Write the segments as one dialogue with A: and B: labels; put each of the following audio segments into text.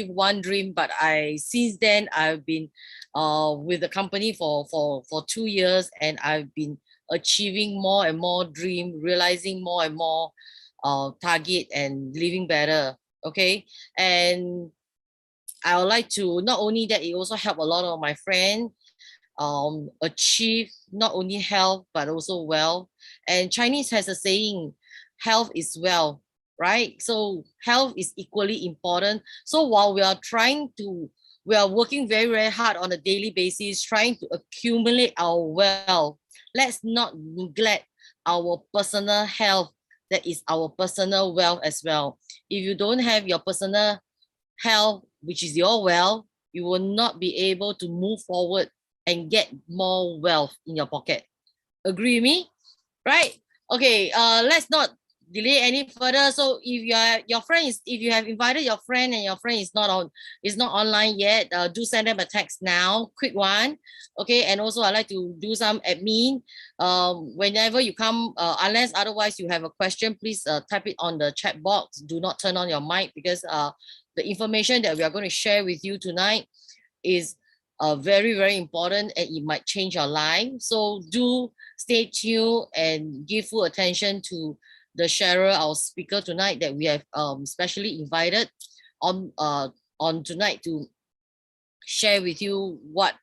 A: one dream, but since then I've been with the company for 2 years, and I've been achieving more and more dream, realizing more and more target, and living better. Okay, and I would like to, not only that, it also help a lot of my friends achieve not only health but also wealth. And Chinese has a saying, health is wealth, right? So health is equally important. So while we are working very, very hard on a daily basis, trying to accumulate our wealth, let's not neglect our personal health. That is our personal wealth as well. If you don't have your personal health, which is your wealth, you will not be able to move forward and get more wealth in your pocket. Agree with me? Right? Okay, let's not delay any further. So if you have invited your friend and your friend is not online yet, do send them a text now, quick one. Okay, and also I like to do some admin. Whenever you come, unless otherwise you have a question, please type it on the chat box. Do not turn on your mic, because the information that we are going to share with you tonight is very, very important, and it might change your life. So do stay tuned and give full attention to the sharer, our speaker tonight, that we have specially invited on tonight to share with you what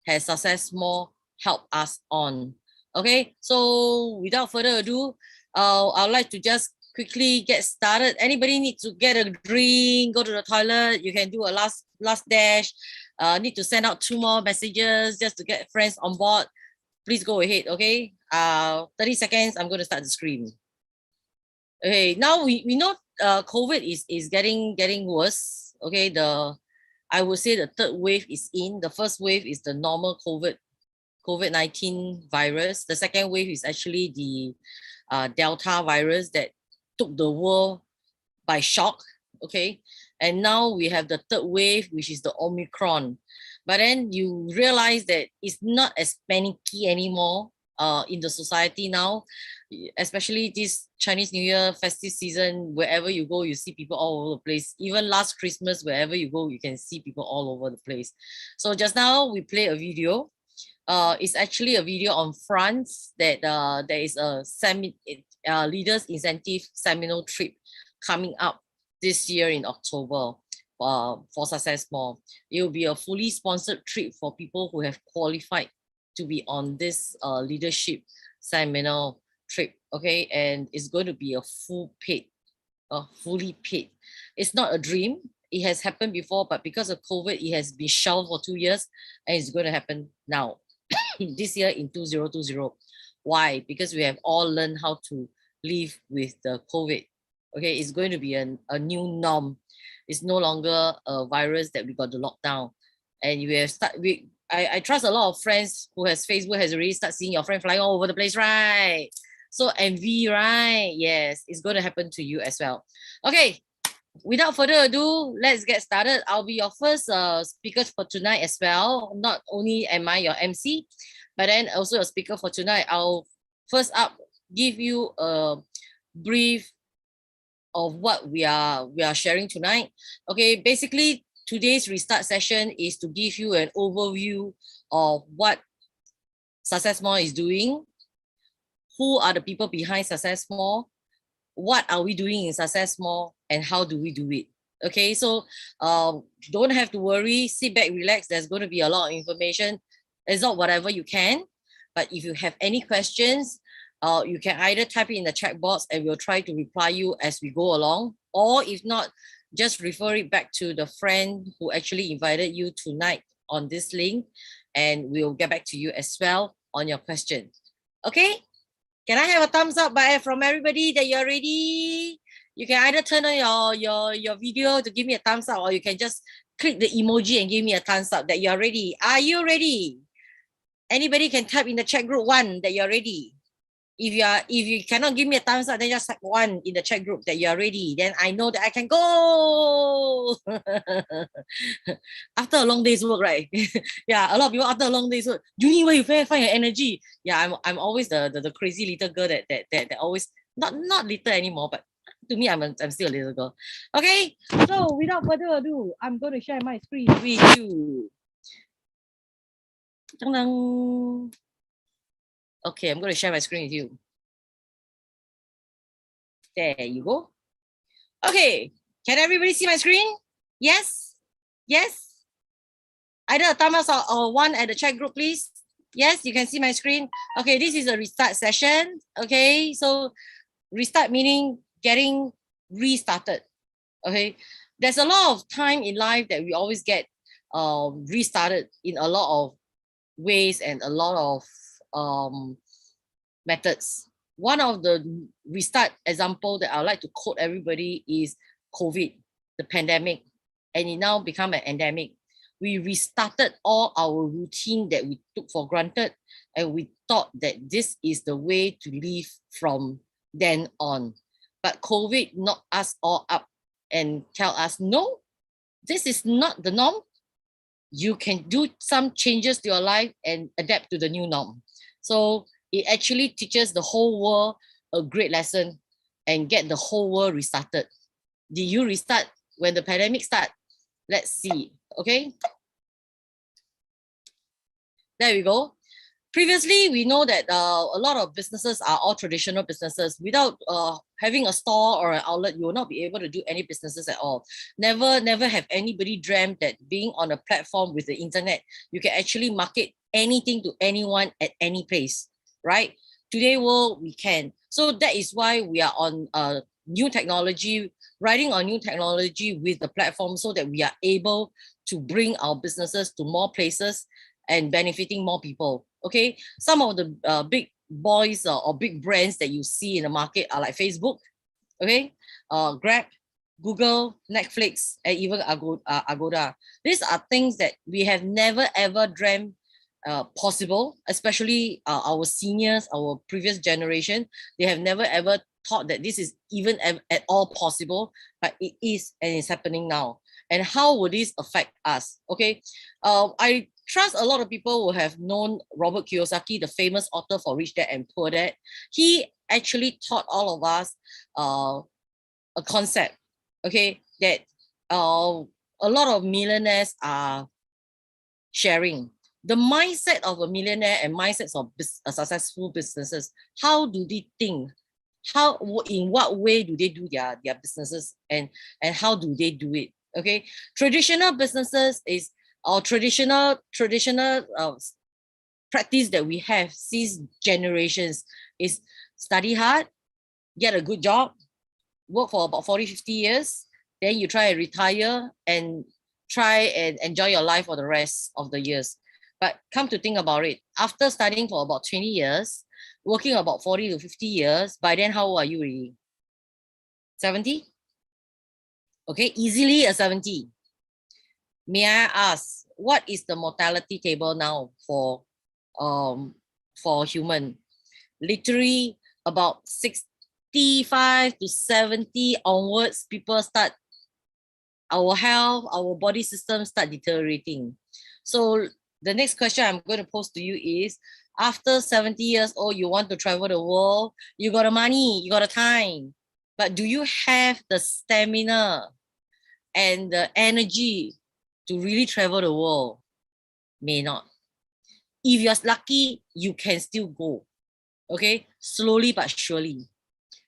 A: has Successmore helped us on. Okay, so without further ado, I'd like to just quickly get started. Anybody need to get a drink, go to the toilet, you can do a last dash. Need to send out 2 more messages just to get friends on board, please go ahead. Okay, 30 seconds, I'm going to start the screen. Okay, now we know COVID is getting worse. Okay, I would say the third wave is in. The first wave is the normal COVID-19 virus. The second wave is actually the Delta virus that took the world by shock. Okay, and now we have the third wave, which is the Omicron. But then you realize that it's not as panicky anymore in the society now, especially this Chinese New Year festive season. Wherever you go, you see people all over the place. Even last Christmas, wherever you go, you can see people all over the place. So just now we play a video. It's actually a video on France that there is a leaders incentive seminar trip coming up this year in October for Successmore. It will be a fully sponsored trip for people who have qualified to be on this leadership seminar trip. Okay, and it's going to be a fully paid. It's not a dream. It has happened before, but because of COVID, it has been shelved for 2 years, and it's going to happen now, this year in 2020. Why? Because we have all learned how to live with the COVID. Okay, it's going to be a new norm. It's no longer a virus that we got to lock down. And I trust a lot of friends who has Facebook has already started seeing your friend flying all over the place, right? So envy, right? Yes, it's going to happen to you as well. Okay, without further ado, let's get started. I'll be your first speaker for tonight as well. Not only am I your MC, but then also a speaker for tonight. I'll first up give you a brief of what we are sharing tonight. Okay, basically today's restart session is to give you an overview of what Successmore is doing, who are the people behind Successmore, what are we doing in Successmore, and how do we do it. Okay, so don't have to worry, sit back, relax. There's going to be a lot of information. Absorb whatever you can, but if you have any questions, you can either type it in the chat box and we'll try to reply you as we go along, or if not, just refer it back to the friend who actually invited you tonight on this link, and we'll get back to you as well on your question. Okay, can I have a thumbs up from everybody that you're ready? You can either turn on your video to give me a thumbs up, or you can just click the emoji and give me a thumbs up that you're ready. Are you ready? Anybody can type in the chat group 1 that you're ready. If you cannot give me a thumbs up, then just type 1 in the chat group that you're ready. Then I know that I can go. After a long day's work, right? Yeah, a lot of people after a long day's work, Junie, where you find your energy? Yeah, I'm always the crazy little girl that always not little anymore, but To me, I'm still a little girl. Okay, so without further ado, I'm going to share my screen with you. Okay, I'm going to share my screen with you. There you go. Okay, can everybody see my screen? Yes? Yes? Either a thumbs up or one at the chat group, please. Yes, you can see my screen. Okay, this is a restart session. Okay, so restart meaning getting restarted. Okay, there's a lot of time in life that we always get restarted in a lot of ways and a lot of methods. One of the restart example that I would like to quote everybody is COVID, the pandemic, and it now become an endemic. We restarted all our routine that we took for granted, and we thought that this is the way to live from then on. But COVID knocked us all up and tell us, no, this is not the norm. You can do some changes to your life and adapt to the new norm. So it actually teaches the whole world a great lesson and get the whole world restarted. Did you restart when the pandemic started? Let's see, okay? There we go. Previously, we know that a lot of businesses are all traditional businesses. Without having a store or an outlet, you will not be able to do any businesses at all. Never have anybody dreamt that being on a platform with the internet, you can actually market anything to anyone at any place, right? Today world, we can. So that is why we are on new technology, riding on new technology with the platform so that we are able to bring our businesses to more places and benefiting more people. Okay, some of the big boys or big brands that you see in the market are like Facebook, okay, Grab, Google, Netflix, and even Agoda. These are things that we have never ever dreamt possible, especially our seniors, our previous generation. They have never ever thought that this is even at all possible, but it is, and it's happening now. And how will this affect us? Okay, I trust a lot of people will have known Robert Kiyosaki, the famous author for Rich Dad and Poor Dad. He actually taught all of us a concept, okay, that a lot of millionaires are sharing. The mindset of a millionaire and mindsets of successful businesses, how do they think? How, in what way do they do their businesses, and how do they do it? Okay, traditional businesses is our traditional practice that we have since generations is study hard, get a good job, work for about 40-50 years, then you try and retire and try and enjoy your life for the rest of the years. But come to think about it, after studying for about 20 years, working about 40-50 years, by then how old are you really? 70? Okay, easily a 70. May I ask, what is the mortality table now for human? Literally about 65 to 70 onwards, people start, our health, our body system start deteriorating. So the next question I'm going to pose to you is, after 70 years old, you want to travel the world, you got the money, you got the time, but do you have the stamina and the energy to really travel the world? May not. If you're lucky, you can still go, okay, slowly but surely.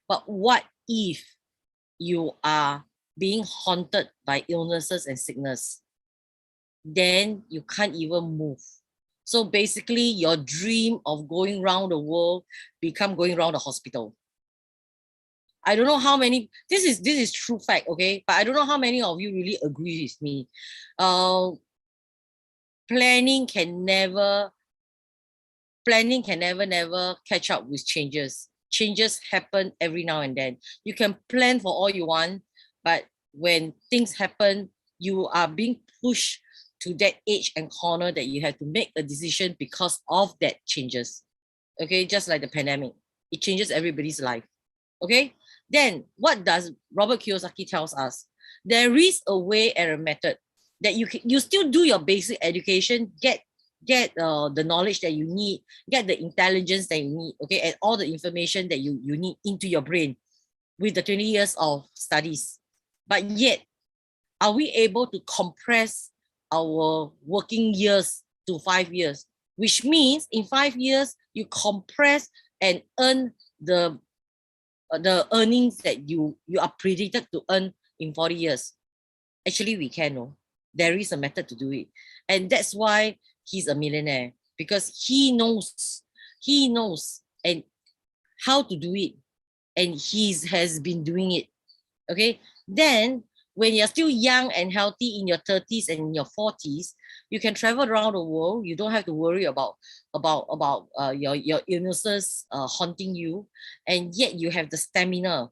A: But what if you are being haunted by illnesses and sickness? Then you can't even move. So basically, your dream of going around the world become going around the hospital. I don't know how many, this is true fact, okay? But I don't know how many of you really agree with me. Planning can never catch up with changes. Changes happen every now and then. You can plan for all you want, but when things happen, you are being pushed to that edge and corner that you have to make a decision because of that changes. Okay, just like the pandemic, it changes everybody's life. Okay, then what does Robert Kiyosaki tells us? There is a way and a method that you still do your basic education, get the knowledge that you need, get the intelligence that you need, okay, and all the information that you need into your brain. with the 20 years of studies. But yet, are we able to compress our working years to 5 years? Which means in 5 years, you compress and earn the earnings that you are predicted to earn in 40 years. Actually, we can. No? There is a method to do it. And that's why he's a millionaire, because he knows and how to do it. And he has been doing it. Okay. Then when you're still young and healthy in your 30s and in your 40s, you can travel around the world. You don't have to worry about your illnesses haunting you, and yet you have the stamina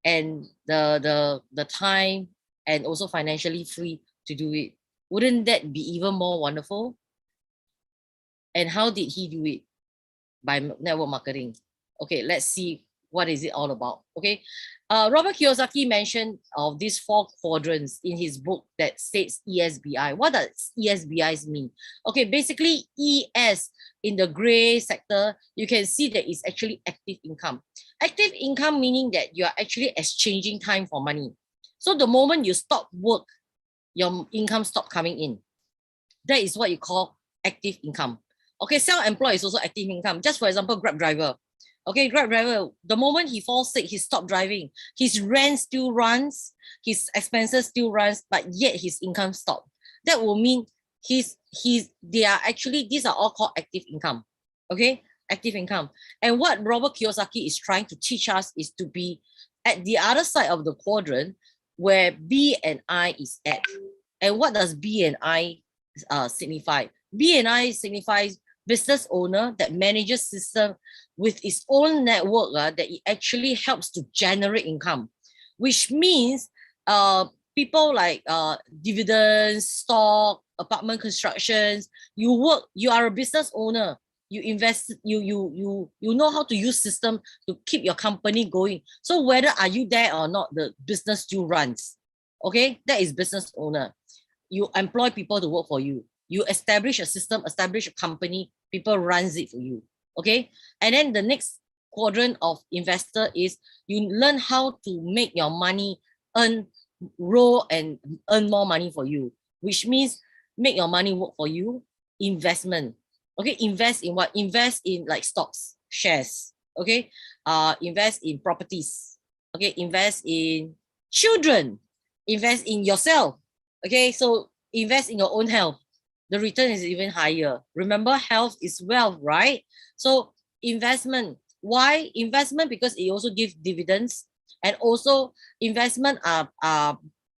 A: and the time and also financially free to do it. Wouldn't that be even more wonderful? And how did he do it? By network marketing. Okay, let's see what is it all about. Okay, Robert Kiyosaki mentioned of these 4 quadrants in his book that states ESBI. What does ESBIs mean? Okay, basically ES in the gray sector, you can see that it's actually active income. Active income meaning that you are actually exchanging time for money. So the moment you stop work, your income stop coming in. That is what you call active income. Okay, self-employed is also active income. Just for example, Grab driver. Okay, Grab driver, the moment he falls sick, he stopped driving. His rent still runs, his expenses still runs, but yet his income stopped. That will mean these are all called active income. Okay, active income. And what Robert Kiyosaki is trying to teach us is to be at the other side of the quadrant where B and I is at. And what does B and I signify? B and I signifies business owner that manages system with its own network that it actually helps to generate income, which means people like dividends, stock, apartment constructions. You are a business owner. You invest, you know how to use system to keep your company going. So whether are you there or not, the business still runs. Okay, that is business owner. You employ people to work for you. You establish a system, establish a company, people runs it for you. Okay. And then the next quadrant of investor is you learn how to make your money roll and earn more money for you, which means make your money work for you. Investment. Okay. Invest in what? Invest in like stocks, shares. Okay. Invest in properties. Okay. Invest in children. Invest in yourself. Okay. So invest in your own health. The return is even higher. Remember, health is wealth, right? So investment. Why investment? Because it also gives dividends, and also investment are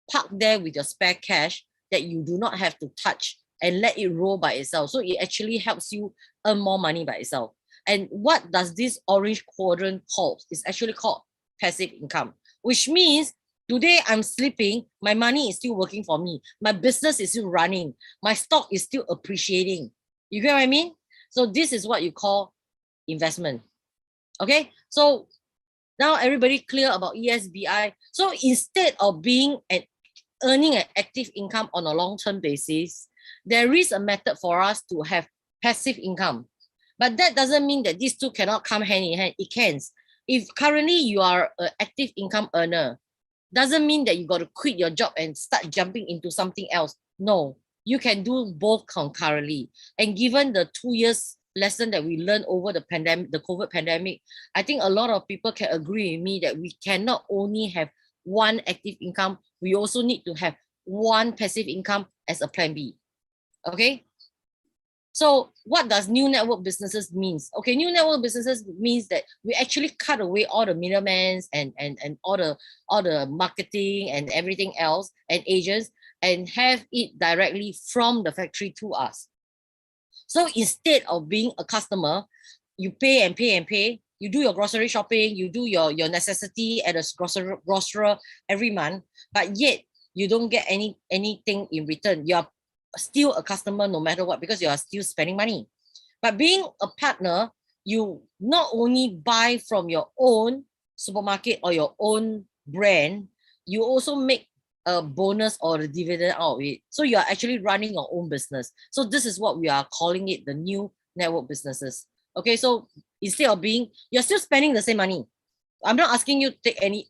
A: parked there with your spare cash that you do not have to touch and let it roll by itself. So it actually helps you earn more money by itself. And what does this orange quadrant call? It's actually called passive income, which means today I'm sleeping, my money is still working for me. My business is still running. My stock is still appreciating. You get what I mean? So this is what you call investment. Okay, so now everybody clear about ESBI. So instead of earning an active income on a long-term basis, there is a method for us to have passive income. But that doesn't mean that these two cannot come hand in hand. It can. If currently you are an active income earner, doesn't mean that you got to quit your job and start jumping into something else. No, you can do both concurrently. And given the 2 years lesson that we learned over the pandemic, the COVID pandemic, I think a lot of people can agree with me that we cannot only have one active income, we also need to have one passive income as a plan B. Okay. So what does new network businesses means? Okay, new network businesses means that we actually cut away all the middlemen and all the marketing and everything else and agents, and have it directly from the factory to us. So instead of being a customer, you pay and pay and pay. You do your grocery shopping, you do your necessity at a grocery every month, but yet you don't get anything in return. You are still a customer no matter what, because you are still spending money. But being a partner, you not only buy from your own supermarket or your own brand, you also make a bonus or a dividend out of it. So you are actually running your own business. So this is what we are calling it, the new network businesses. Okay, so instead of you're still spending the same money. I'm not asking you to take any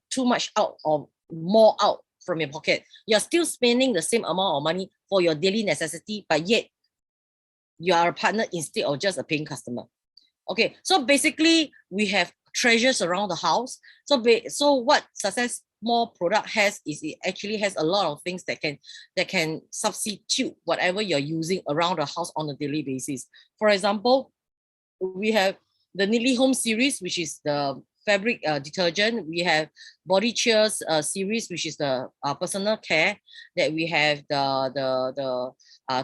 A: too much out or more out from your pocket. You're still spending the same amount of money for your daily necessity, but yet you are a partner instead of just a paying customer. Okay, so basically we have treasures around the house. So what Successmore product has is it actually has a lot of things that can substitute whatever you're using around the house on a daily basis. For example, we have the Neatly Home series, which is the fabric detergent. We have Body Cheers series, which is the personal care. That we have the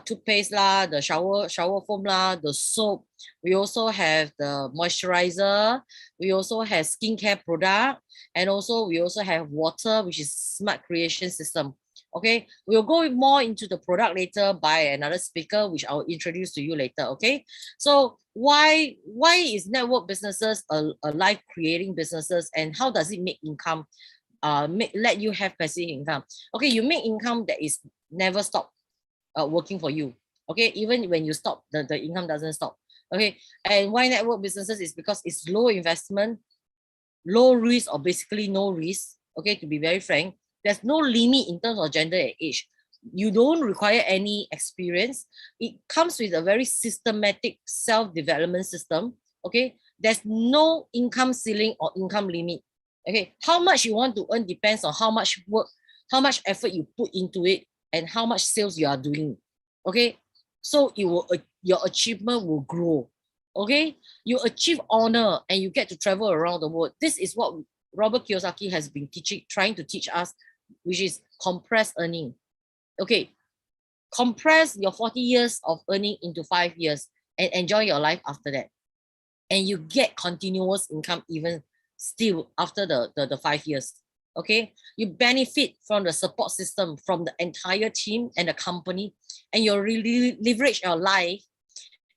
A: toothpaste lah, the shower foam lah, the soap. We also have the moisturizer. We also have skincare product, and also we also have water, which is smart creation system. Okay, we'll go more into the product later by another speaker, which I'll introduce to you later. Okay, so why is network businesses a life creating businesses, and how does it make income? Let you have passive income. Okay, you make income that is never stop working for you. Okay, even when you stop, the income doesn't stop. Okay, and why network businesses is because it's low investment, low risk, or basically no risk. Okay, to be very frank, there's no limit in terms of gender and age. You don't require any experience. It comes with a very systematic self-development system. Okay, there's no income ceiling or income limit. Okay, how much you want to earn depends on how much work, how much effort you put into it, and how much sales you are doing. Okay, so it will your achievement will grow. Okay, you achieve honor and you get to travel around the world. This is what Robert Kiyosaki has been trying to teach us, which is compressed earning. Okay, compress your 40 years of earning into 5 years and enjoy your life after that. And you get continuous income even still after the 5 years. Okay, you benefit from the support system from the entire team and the company, and you really leverage your life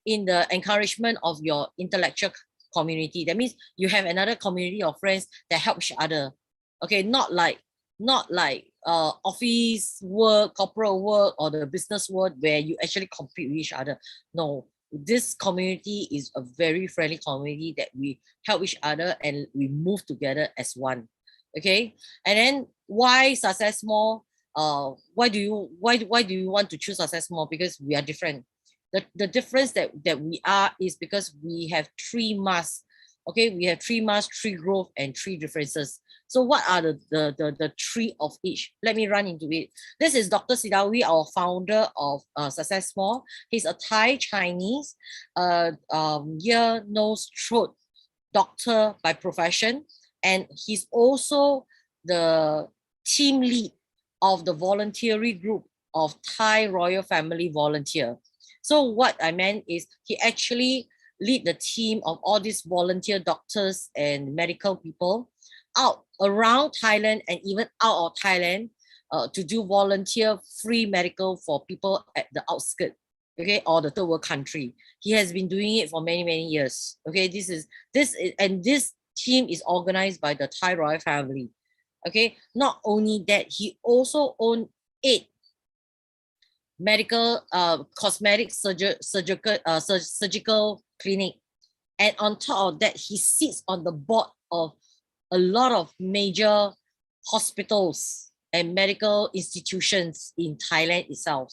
A: in the encouragement of your intellectual community. That means you have another community of friends that help each other. Okay, not like office work, corporate work, or the business world where you actually compete with each other. No, this community is a very friendly community that we help each other and we move together as one. Okay, and then why Successmore? Why do you want to choose Successmore? Because we are different. The difference that we are is because we have 3 masks. Okay, we have 3 masks, 3 growth, and 3 differences. So what are the 3 of each? Let me run into it. This is Dr. Sidawi, our founder of Successmore. He's a Thai Chinese ear, nose, throat doctor by profession, and he's also the team lead of the voluntary group of Thai Royal Family Volunteer. So what I meant is he actually lead the team of all these volunteer doctors and medical people out around Thailand and even out of Thailand to do volunteer free medical for people at the outskirts, okay, or the third world country. He has been doing it for many years. Okay, this team is organized by the Thai royal family. Okay, not only that, he also owned 8 medical cosmetic surgical clinic, and on top of that, he sits on the board of a lot of major hospitals and medical institutions in Thailand itself.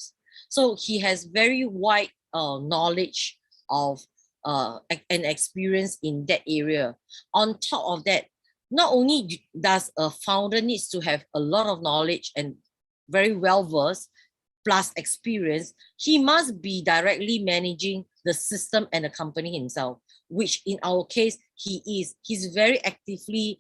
A: So he has very wide knowledge of and experience in that area. On top of that, not only does a founder needs to have a lot of knowledge and very well versed plus experience, he must be directly managing the system and the company himself, which in our case, he is. He's very actively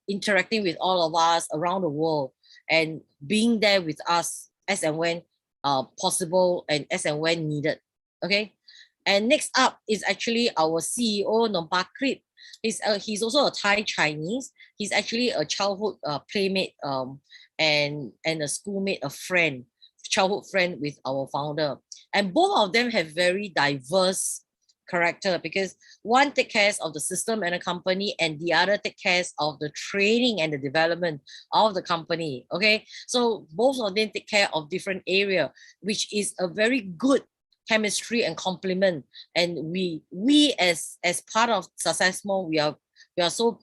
A: interacting with all of us around the world and being there with us as and when possible and as and when needed. Okay. And next up is actually our CEO, Nompakrit. He's also a Thai Chinese. He's actually a childhood playmate and a schoolmate, a friend, childhood friend with our founder. And both of them have very diverse character because one takes care of the system and the company and the other takes care of the training and the development of the company. Okay, so both of them take care of different area, which is a very good chemistry and complement. And we as part of Successmore, we are so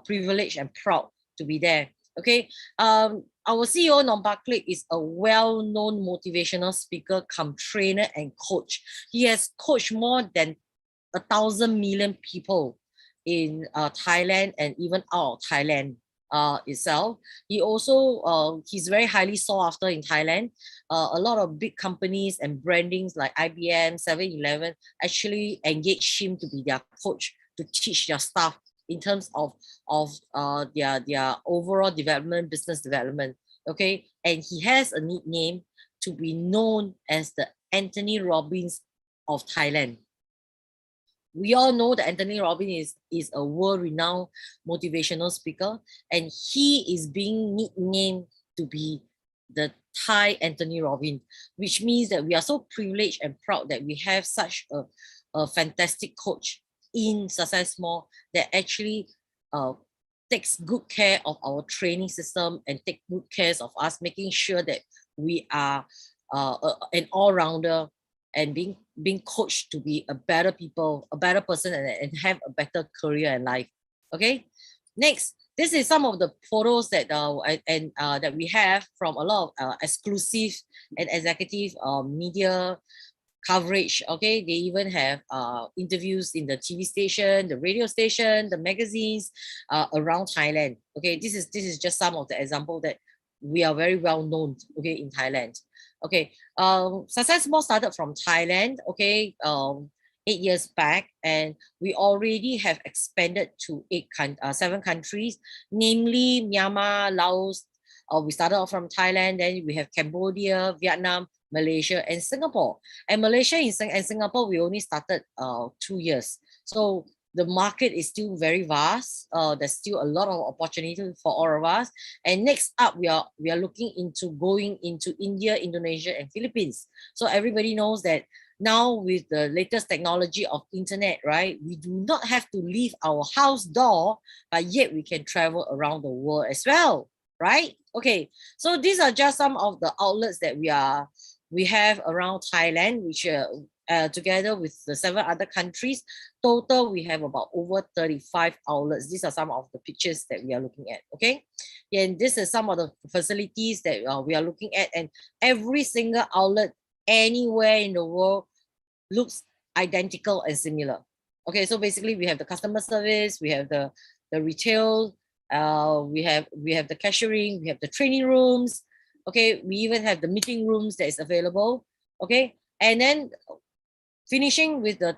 A: privileged and proud to be there. Okay, our CEO Nombaklik is a well-known motivational speaker, come trainer and coach. He has coached more than 1,000 million people in Thailand and even out of Thailand itself. He also, he's very highly sought after in Thailand. A lot of big companies and brandings like IBM, 7-Eleven actually engage him to be their coach to teach their staff in terms of their overall development, business development. Okay, and he has a nickname to be known as the Anthony Robbins of Thailand. We all know that Anthony Robbins is a world-renowned motivational speaker, and he is being nicknamed to be the Thai Anthony Robbins, which means that we are so privileged and proud that we have such a fantastic coach in Successmore that actually takes good care of our training system and take good care of us, making sure that we are an all-rounder and being coached to be a better person and have a better career and life. Okay, next, this is some of the photos that that we have from a lot of exclusive and executive media coverage. Okay, they even have interviews in the TV station, the radio station, the magazines around Thailand. Okay, this is just some of the example that we are very well known, okay, in Thailand. Okay, Successmore started from Thailand, okay, 8 years back, and we already have expanded to 7 countries, namely Myanmar, Laos. We started off from Thailand, then we have Cambodia, Vietnam, Malaysia, and Singapore. And Malaysia and Singapore, we only started 2 years. So the market is still very vast. There's still a lot of opportunity for all of us. And next up, we are looking into going into India, Indonesia, and Philippines. So everybody knows that now with the latest technology of internet, right, we do not have to leave our house door, but yet we can travel around the world as well, right? Okay, so these are just some of the outlets that we have around Thailand, which together with the 7 other countries, total we have about over 35 outlets. These are some of the pictures that we are looking at. Okay, and this is some of the facilities that we are looking at, and every single outlet anywhere in the world looks identical and similar. Okay, so basically we have the customer service, we have the retail, we have the cashiering, we have the training rooms. Okay, we even have the meeting rooms that is available. Okay, and then finishing with the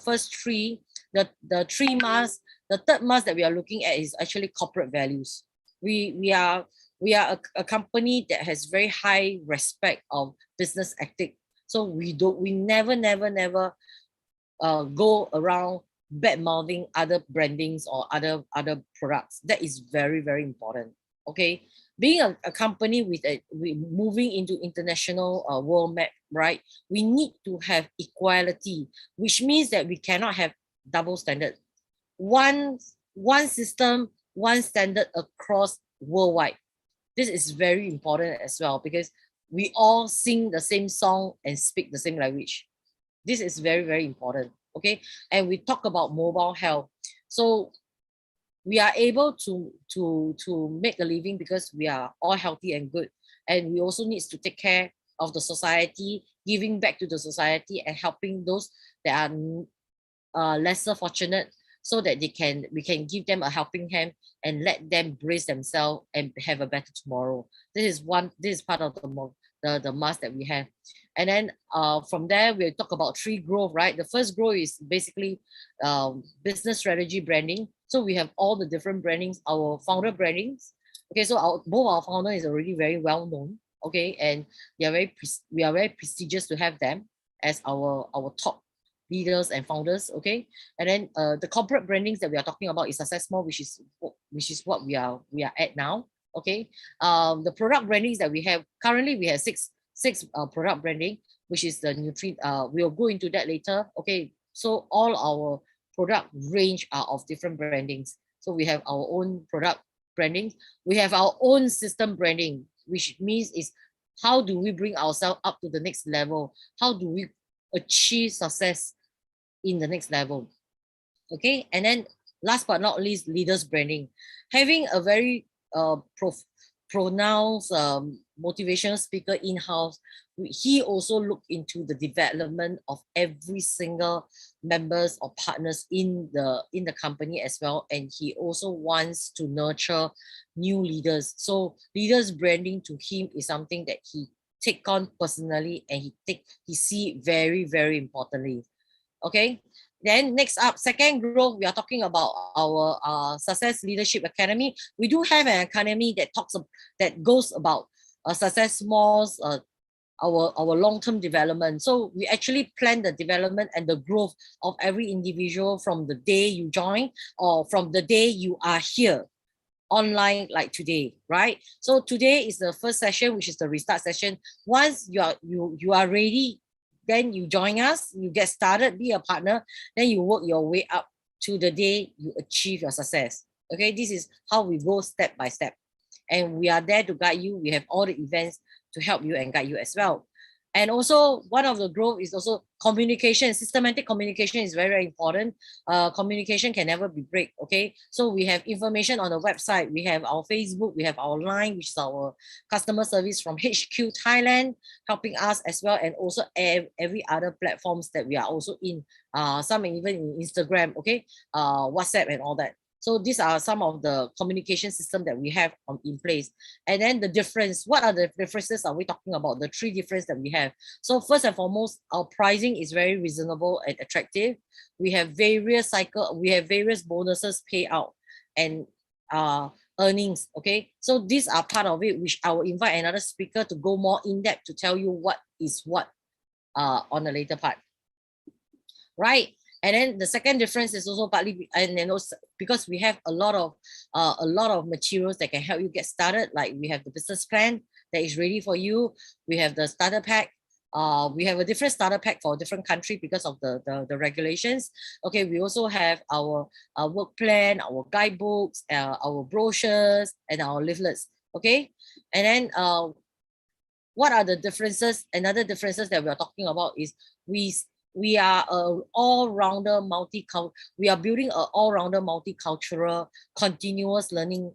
A: first 3, the 3 masks. The third mask that we are looking at is actually corporate values. We are a company that has very high respect of business ethic. So we never go around bad mouthing other brandings or other products. That is very, very important. Okay, being a company with moving into international world map, right? We need to have equality, which means that we cannot have double standard. One system, one standard across worldwide. This is very important as well, because we all sing the same song and speak the same language. This is very, very important. Okay, and we talk about mobile health. So we are able to make a living because we are all healthy and good, and we also need to take care of the society, giving back to the society and helping those that are lesser fortunate, so that we can give them a helping hand and let them brace themselves and have a better tomorrow. This is part of the mask that we have. And then from there, we'll talk about 3 growth, right? The first growth is basically business strategy branding. So we have all the different brandings, our founder brandings. Okay, so both our founder is already very well known. Okay, and we are very prestigious to have them as our top leaders and founders. Okay, and then the corporate brandings that we are talking about is Successmore, which is what we are at now. Okay, the product brandings that we have currently, we have six product branding, which is the we'll go into that later. Okay, so all our product range are of different brandings. So we have our own product branding, we have our own system branding, which means is how do we bring ourselves up to the next level? How do we achieve success in the next level? Okay, and then last but not least, leaders branding. Having a very pronounced motivational speaker in-house, he also looked into the development of every single members or partners in the company as well, and he also wants to nurture new leaders. So leaders branding to him is something that he take on personally, and he see it very, very importantly. Okay, then next up, second growth, we are talking about our Success Leadership Academy. We do have an academy that goes about Successmore's our long-term development. So we actually plan the development and the growth of every individual from the day you join or from the day you are here online, like today, right? So today is the first session, which is the restart session. Once you are ready, then you join us, you get started, be a partner, then you work your way up to the day you achieve your success. Okay, this is how we go step by step. And we are there to guide you. We have all the events to help you and guide you as well. And also, one of the growth is also communication. Systematic communication is very, very important. Communication can never be break, okay? So we have information on the website. We have our Facebook. We have our line, which is our customer service from HQ Thailand, helping us as well. And also every other platforms that we are also in. Some even in Instagram, okay? WhatsApp and all that. So these are some of the communication system that we have in place. And then the difference, what are the differences are we talking about? The three differences that we have. So first and foremost, our pricing is very reasonable and attractive. We have various bonuses payout and earnings, okay? So these are part of it, which I will invite another speaker to go more in depth to tell you what is what on the later part, right? And then the second difference is also partly, and then also because we have a lot of materials that can help you get started. Like we have the business plan that is ready for you. We have the starter pack. We have a different starter pack for a different country because of the regulations. Okay, we also have our work plan, our guidebooks, our brochures, and our leaflets. Okay, and then what are the differences? Another differences that we are talking about is we are a all-rounder we are building an all-rounder multicultural continuous learning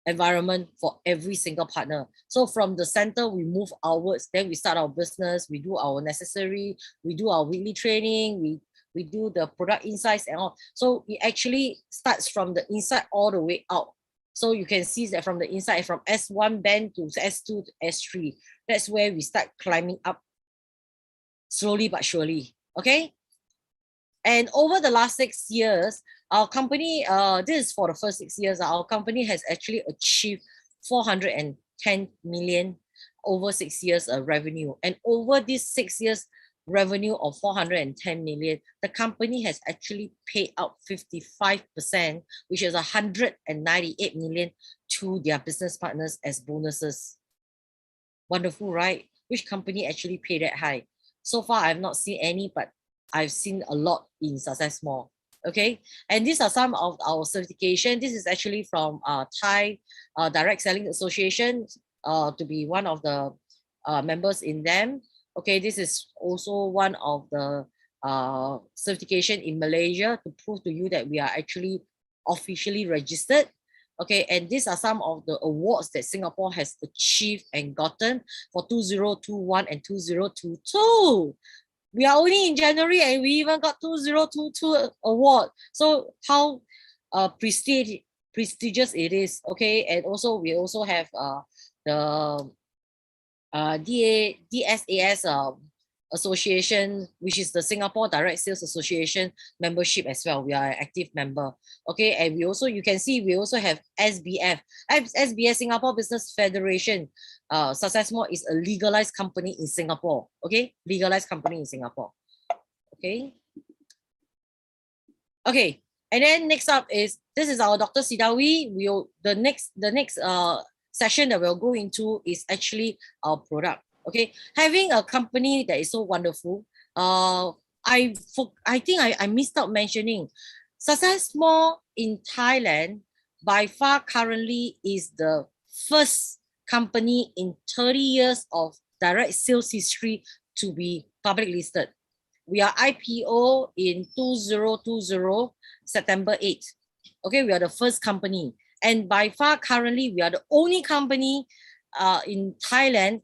A: environment for every single partner. So from the center, we move outwards, then we start our business, we do our necessary, we do our weekly training, we do the product insights and all. So it actually starts from the inside all the way out. So you can see that from the inside, from S1 band to S2 to S3, that's where we start climbing up slowly but surely, okay? And over the last 6 years, our company, this is for the first 6 years, our company has actually achieved 410 million over 6 years revenue. And over these 6 years revenue of 410 million, the company has actually paid out 55%, which is 198 million to their business partners as bonuses. Wonderful, right? Which company actually paid that high? So far, I've not seen any, but I've seen a lot in Successmore. Okay, and these are some of our certification. This is actually from Thai Direct Selling Association to be one of the members in them. Okay, this is also one of the certification in Malaysia to prove to you that we are actually officially registered. Okay, and these are some of the awards that Singapore has achieved and gotten for 2021 and 2022. We are only in January and we even got 2022 award. So how prestigious it is, okay? And also we also have the DSAS association, which is the Singapore Direct Sales Association membership as well. We are an active member. Okay, and we also, you can see, we also have SBF, Singapore Business Federation. Successmore is a legalized company in Singapore. Okay, legalized company in Singapore. Okay. Okay, and then next up is, this is our Dr. Sidawi. The next session that we'll go into is actually our product. Okay, having a company that is so wonderful. I think I missed out mentioning, Successmore in Thailand by far currently is the first company in 30 years of direct sales history to be public listed. We are IPO in 2020, September 8th. Okay, we are the first company. And by far, currently, we are the only company in Thailand,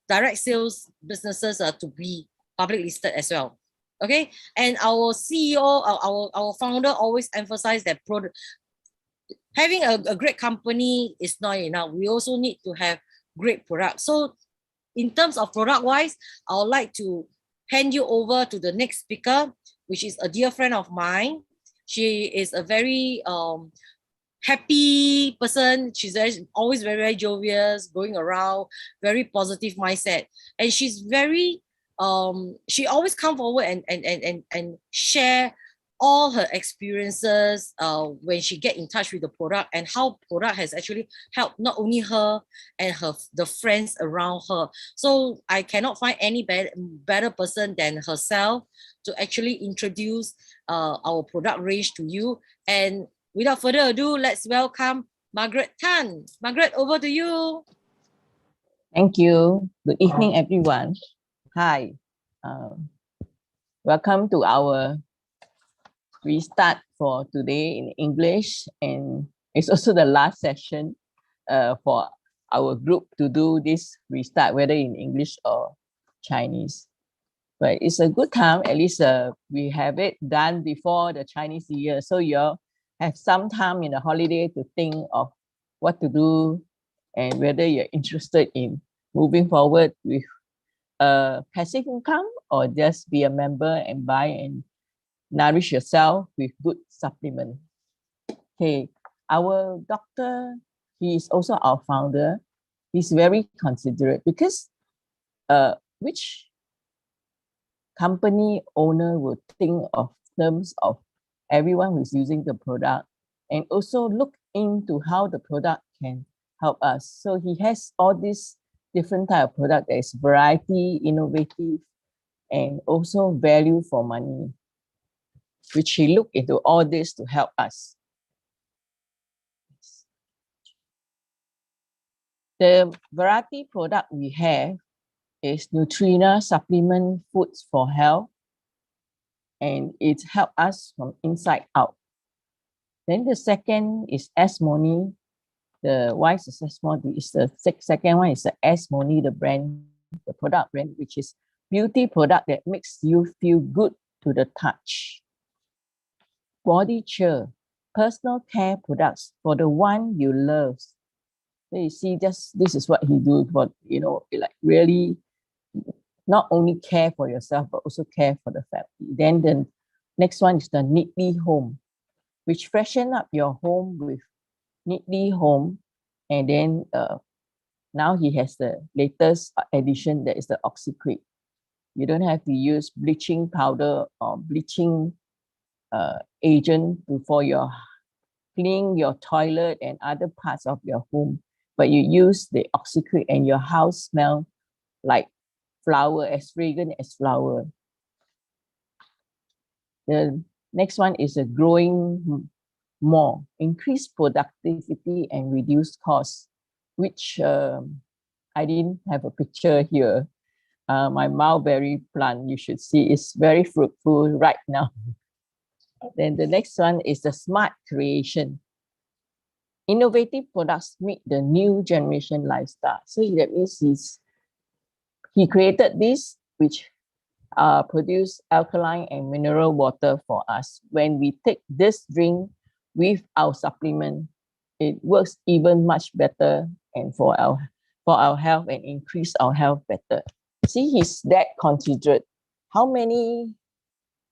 A: direct sales businesses to be public listed as well. Okay, and our CEO, our founder always emphasized that having a great company is not enough. We also need to have great products. So in terms of product wise, I would like to hand you over to the next speaker, which is a dear friend of mine. She is a very happy person. She's always very, very jovial, going around, very positive mindset. And she's very, she always come forward and share all her experiences when she get in touch with the product, and how product has actually helped not only her and the friends around her. So I cannot find any better person than herself to actually introduce our product range to you. And without further ado, let's welcome Margaret Tan. Margaret, over to you.
B: Thank you. Good evening, everyone. Hi. Welcome to our restart for today in English, and it's also the last session for our group to do this restart, whether in English or Chinese. But it's a good time, at least we have it done before the Chinese New Year, so you have some time in the holiday to think of what to do and whether you're interested in moving forward with passive income or just be a member and buy and nourish yourself with good supplement. Okay, our doctor, he is also our founder. He's very considerate, because which company owner would think of terms of everyone who's using the product, and also look into how the product can help us. So he has all these different type of product. There's variety, innovative, and also value for money, which he looked into all this to help us. The variety product we have is Nutrina supplement foods for health, and it helps us from inside out. Then the second is S-Money. The why Successmore is the second one is the S-Money, the brand, the product brand, which is beauty product that makes you feel good to the touch. Body Cheer, personal care products for the one you love. So you see, just this is what he do for, like really not only care for yourself, but also care for the family. Then the next one is the Neatly Home, which freshen up your home with Neatly Home. And then now he has the latest addition, that is the OxyCrete. You don't have to use bleaching powder or bleaching agent for your clean your toilet and other parts of your home, but you use the OxyCrete and your house smell like flower, as fragrant as flower. The next one is a Growing More, increase productivity and reduce costs, which I didn't have a picture here. My mulberry plant, you should see, is very fruitful right now. Then the next one is the Smart Creation. Innovative products meet the new generation lifestyle. So that means he created this, which produce alkaline and mineral water for us. When we take this drink with our supplement, it works even much better and for our health, and increase our health better. See, he's that considerate. How many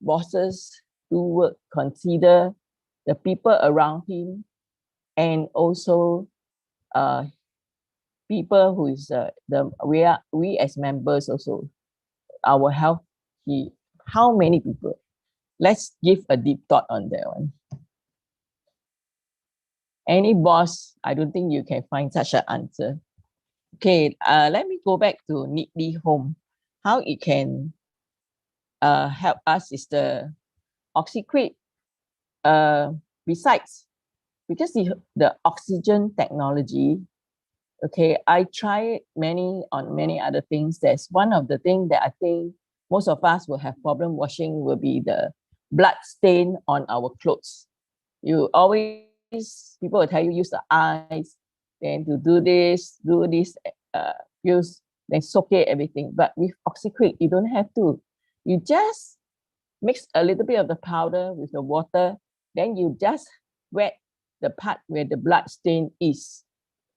B: bosses do consider the people around him, and also people who is we as members also, our health. How many people? Let's give a deep thought on that one. Any boss, I don't think you can find such an answer. Okay, let me go back to Neatly Home. How it can help us is the OxyCrete. Besides, because the oxygen technology, okay, I tried many other things. There's one of the things that I think most of us will have problem washing will be the blood stain on our clothes. You always, people will tell you use the ice, then to do this, use, then soak it, everything. But with OxyQuick, you don't have to. You just mix a little bit of the powder with the water, then you just wet the part where the blood stain is,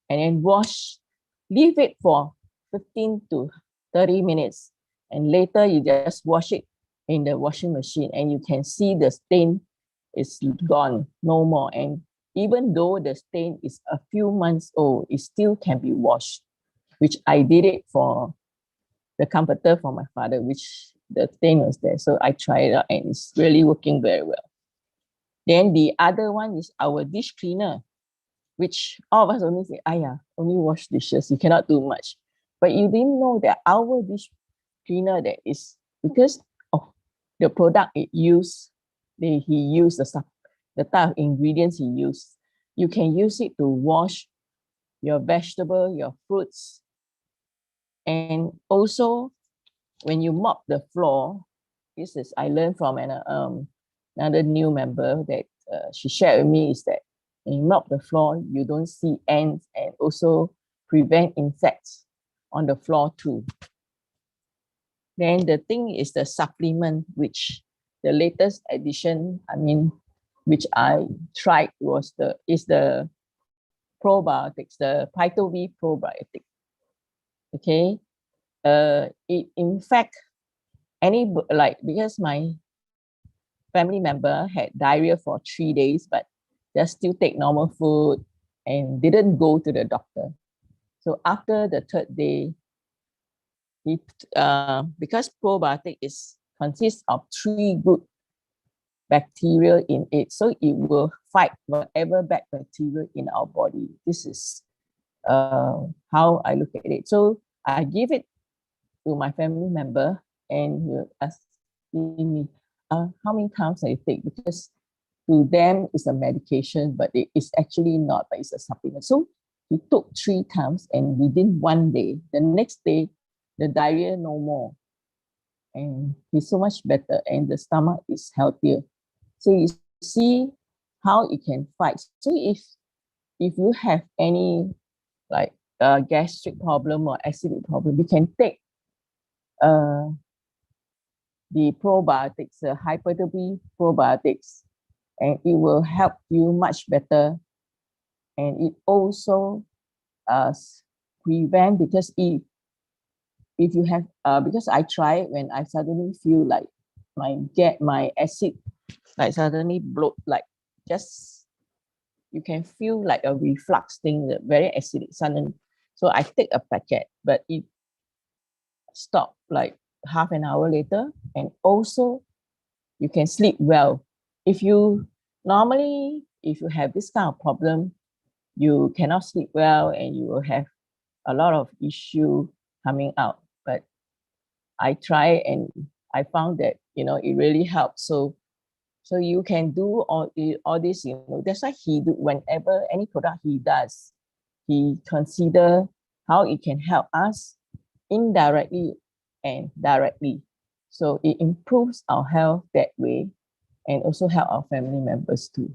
B: and then wash, leave it for 15 to 30 minutes. And later you just wash it in the washing machine and you can see the stain is gone, no more. And even though the stain is a few months old, it still can be washed, which I did it for the comforter for my father, which the stain was there. So I tried it out and it's really working very well. Then the other one is our dish cleaner, which all of us only say, only wash dishes, you cannot do much. But you didn't know that our dish cleaner, that is because of the product it used, he used the type of ingredients he used. You can use it to wash your vegetable, your fruits. And also, when you mop the floor, this is, I learned from another new member that she shared with me, is that when you mop the floor, you don't see ants, and also prevent insects on the floor too. Then the thing is the supplement, which the latest edition, which I tried is the probiotics, the Pythov Probiotic. Okay, it in fact, because my family member had diarrhea for 3 days, but just still take normal food and didn't go to the doctor. So after the 3rd day, because probiotic consists of 3 good bacteria in it, so it will fight whatever bad bacteria in our body. This is how I look at it. So I give it to my family member, and he asked me, how many times I take? Because to them it's a medication, but it is actually not, but it's a supplement. So he took 3 times, and within 1 day, the next day, the diarrhea no more. And he's so much better, and the stomach is healthier. So you see how it can fight. So if you have any gastric problem or acidic problem, you can take the probiotics, the Pythov Probiotics, and it will help you much better. And it also prevent, because if you have, because I tried when I suddenly feel like my acid suddenly bloat, you can feel like a reflux thing, very acidic suddenly. So I take a packet, but it stopped like half an hour later. And also you can sleep well. If you have this kind of problem, you cannot sleep well and you will have a lot of issue coming out. But I tried and I found that, it really helps. So you can do all this, that's why he do, whenever any product he does, he consider how it can help us indirectly and directly. So it improves our health that way, and also help our family members too.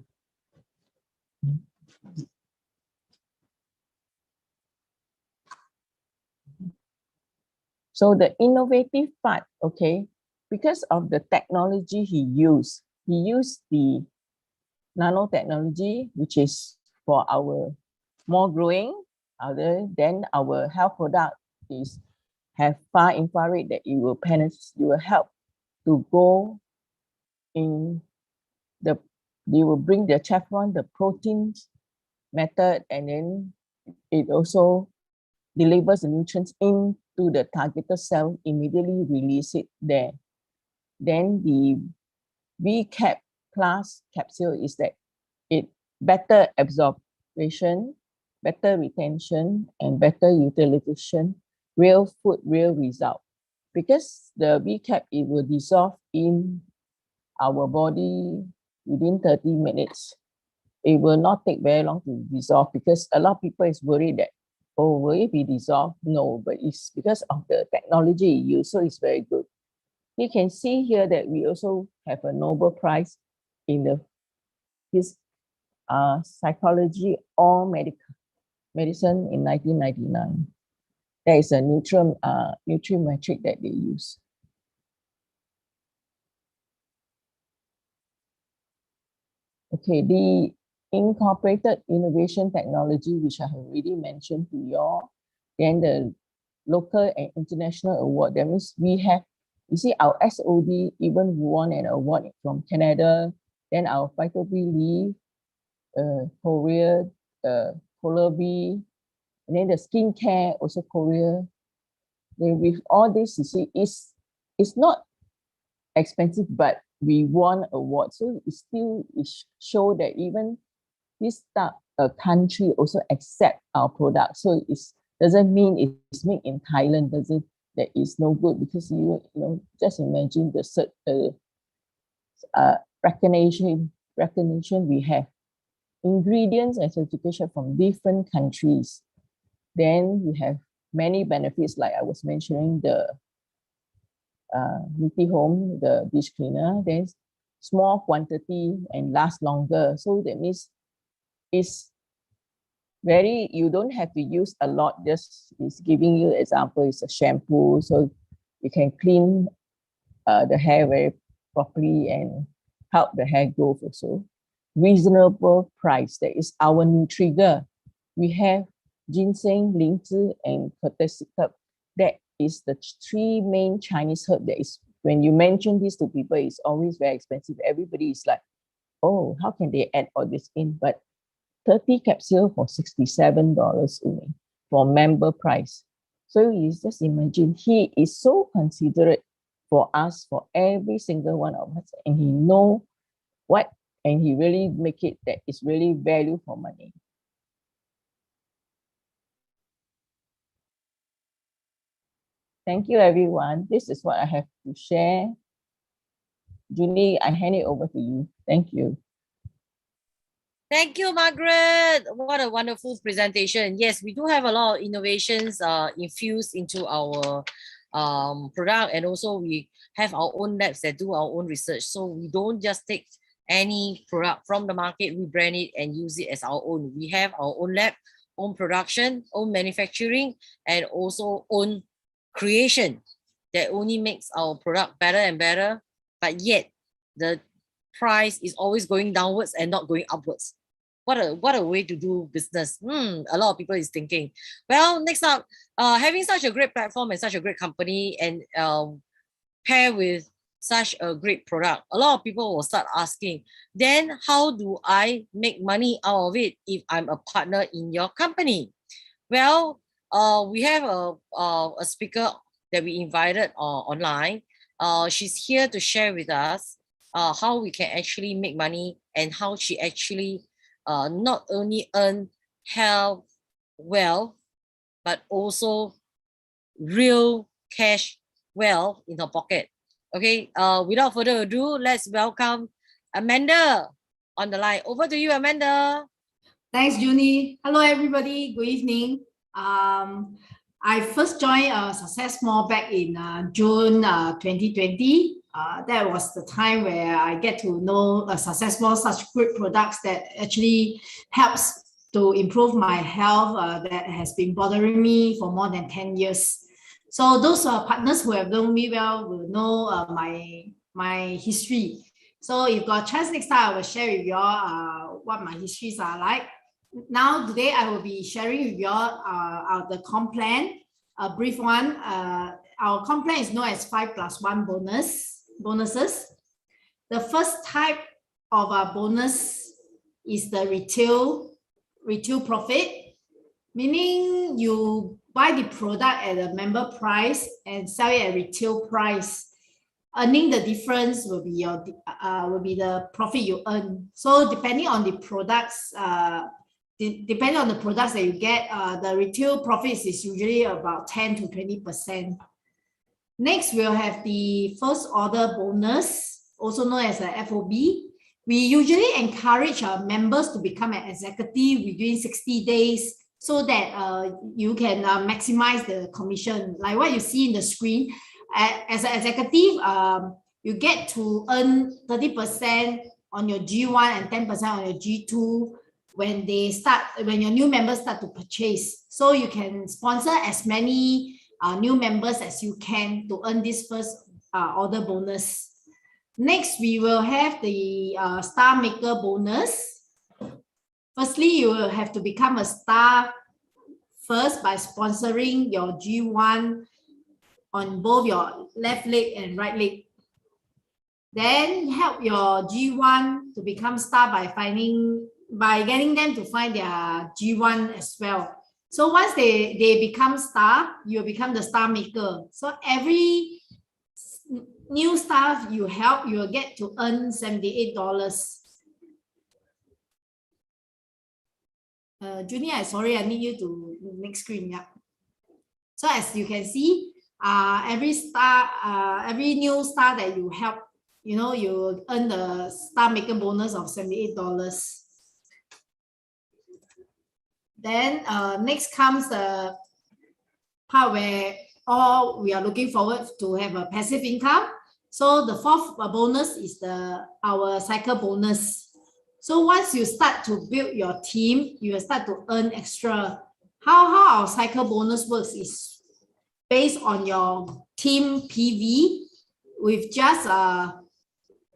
B: So the innovative part, okay, because of the technology he used the nanotechnology, which is for our more growing. Other than our health product have far infrared that it will help to go in they will bring the chevron, the proteins method, and then it also delivers the nutrients into the targeted cell, immediately release it there. Then the VCAP plus capsule is that it better absorption, better retention, and better utilization, real food, real result. Because the VCAP, it will dissolve in our body within 30 minutes. It will not take very long to dissolve, because a lot of people is worried that, will it be dissolved? No, but it's because of the technology you use, so it's very good. You can see here that we also have a Nobel Prize in his psychology or medicine in 1999. There is a nutriometric that they use. Okay, the incorporated innovation technology, which I have already mentioned to you all, then the local and international award. That means we have, you see, our SOD even won an award from Canada, then our Pythov leaf, Korea, Polar Bee, and then the skincare, also Korea. Then with all this, you see, it's not expensive, but we won awards. So it still show that even this country also accept our product. So it doesn't mean it's made in Thailand, that is no good, because you know, just imagine the recognition we have. Ingredients and certification from different countries. Then we have many benefits, like I was mentioning, the Niti Home, the dish cleaner. Then small quantity and last longer. So that means it's very, you don't have to use a lot. Just is giving you example, it's a shampoo, so you can clean the hair very properly and help the hair growth also. Reasonable price, that is our Nutrigger. We have ginseng, lingzi, and courtesy herb. That is the three main Chinese herb that is, when you mention this to people, it's always very expensive. Everybody is like, oh, how can they add all this in? But 30 capsules for $67 only for member price. So you just imagine, he is so considerate for us, for every single one of us, and he know what, and he really make it that is really value for money. Thank you, everyone. This is what I have to share. Julie, I hand it over to you. Thank you.
A: Thank you, Margaret. What a wonderful presentation. Yes, we do have a lot of innovations infused into our product, and also we have our own labs that do our own research. So we don't just take any product from the market, we brand it and use it as our own. We have our own lab, own production, own manufacturing, and also own creation that only makes our product better and better, but yet the price is always going downwards and not going upwards. What a way to do business. A lot of people is thinking. Well, next up, having such a great platform and such a great company, and pair with such a great product, a lot of people will start asking, then how do I make money out of it if I'm a partner in your company? Well, we have a speaker that we invited online. She's here to share with us how we can actually make money, and how she actually not only earn health wealth, but also real cash wealth in her pocket. Okay, without further ado, let's welcome Amanda on the line. Over to you, Amanda.
C: Thanks, Junie. Hello, everybody. Good evening. I first joined Successmore back in June 2020. That was the time where I get to know Successmore, such good products that actually helps to improve my health that has been bothering me for more than 10 years. So those partners who have known me well will know my history. So if got a chance next time, I will share with you all what my histories are like. Now, today I will be sharing with you all the comp plan, a brief one. Our comp plan is known as 5+1 bonuses. The first type of bonus is the retail profit, meaning you buy the product at a member price and sell it at retail price. Earning the difference will be the profit you earn. So depending on the products, depending on the products that you get, the retail profits is usually about 10 to 20%. Next, we'll have the first order bonus, also known as a FOB. We usually encourage our members to become an executive within 60 days so that you can maximize the commission. Like what you see in the screen, as an executive, you get to earn 30% on your G1 and 10% on your G2 when your new members start to purchase. So you can sponsor as many new members as you can to earn this first order bonus. Next, we will have the Star Maker bonus. Firstly, you will have to become a star first by sponsoring your G1 on both your left leg and right leg. Then help your G1 to become star by getting them to find their G1 as well. So once they become star, you become the Star Maker. So every new staff you help, you will get to earn $78. Junie, sorry, I need you to next screen. Yeah. So as you can see, every new star that you help, you earn the Star Maker bonus of $78. Then next comes the part where all we are looking forward to have a passive income. So the fourth bonus is our cycle bonus. So once you start to build your team, you will start to earn extra. How our cycle bonus works is based on your team PV with just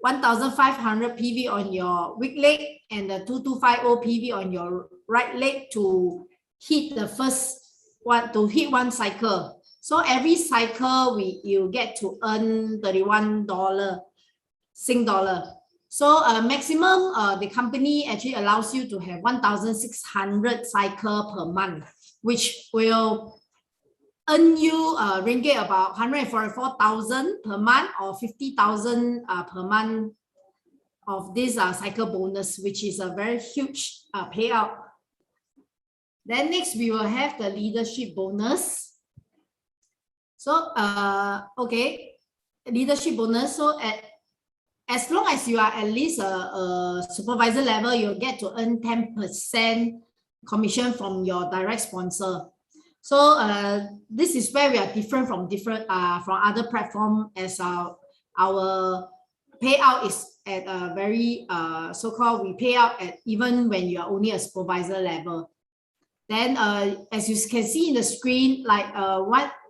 C: 1,500 PV on your weak leg and the 2,250 PV on your right leg to hit the first one, to hit one cycle. So every cycle you get to earn $31 Sing dollar. So maximum the company actually allows you to have 1,600 cycle per month, which will earn you ringgit about 144,000 per month or 50,000 per month of this cycle bonus, which is a very huge payout. Then next we will have the leadership bonus. So okay, leadership bonus. So as long as you are at least a supervisor level, you'll get to earn 10% commission from your direct sponsor. So this is where we are different from other platform, as our payout is at a very so-called, we pay out at even when you are only a supervisor level. Then as you can see in the screen, like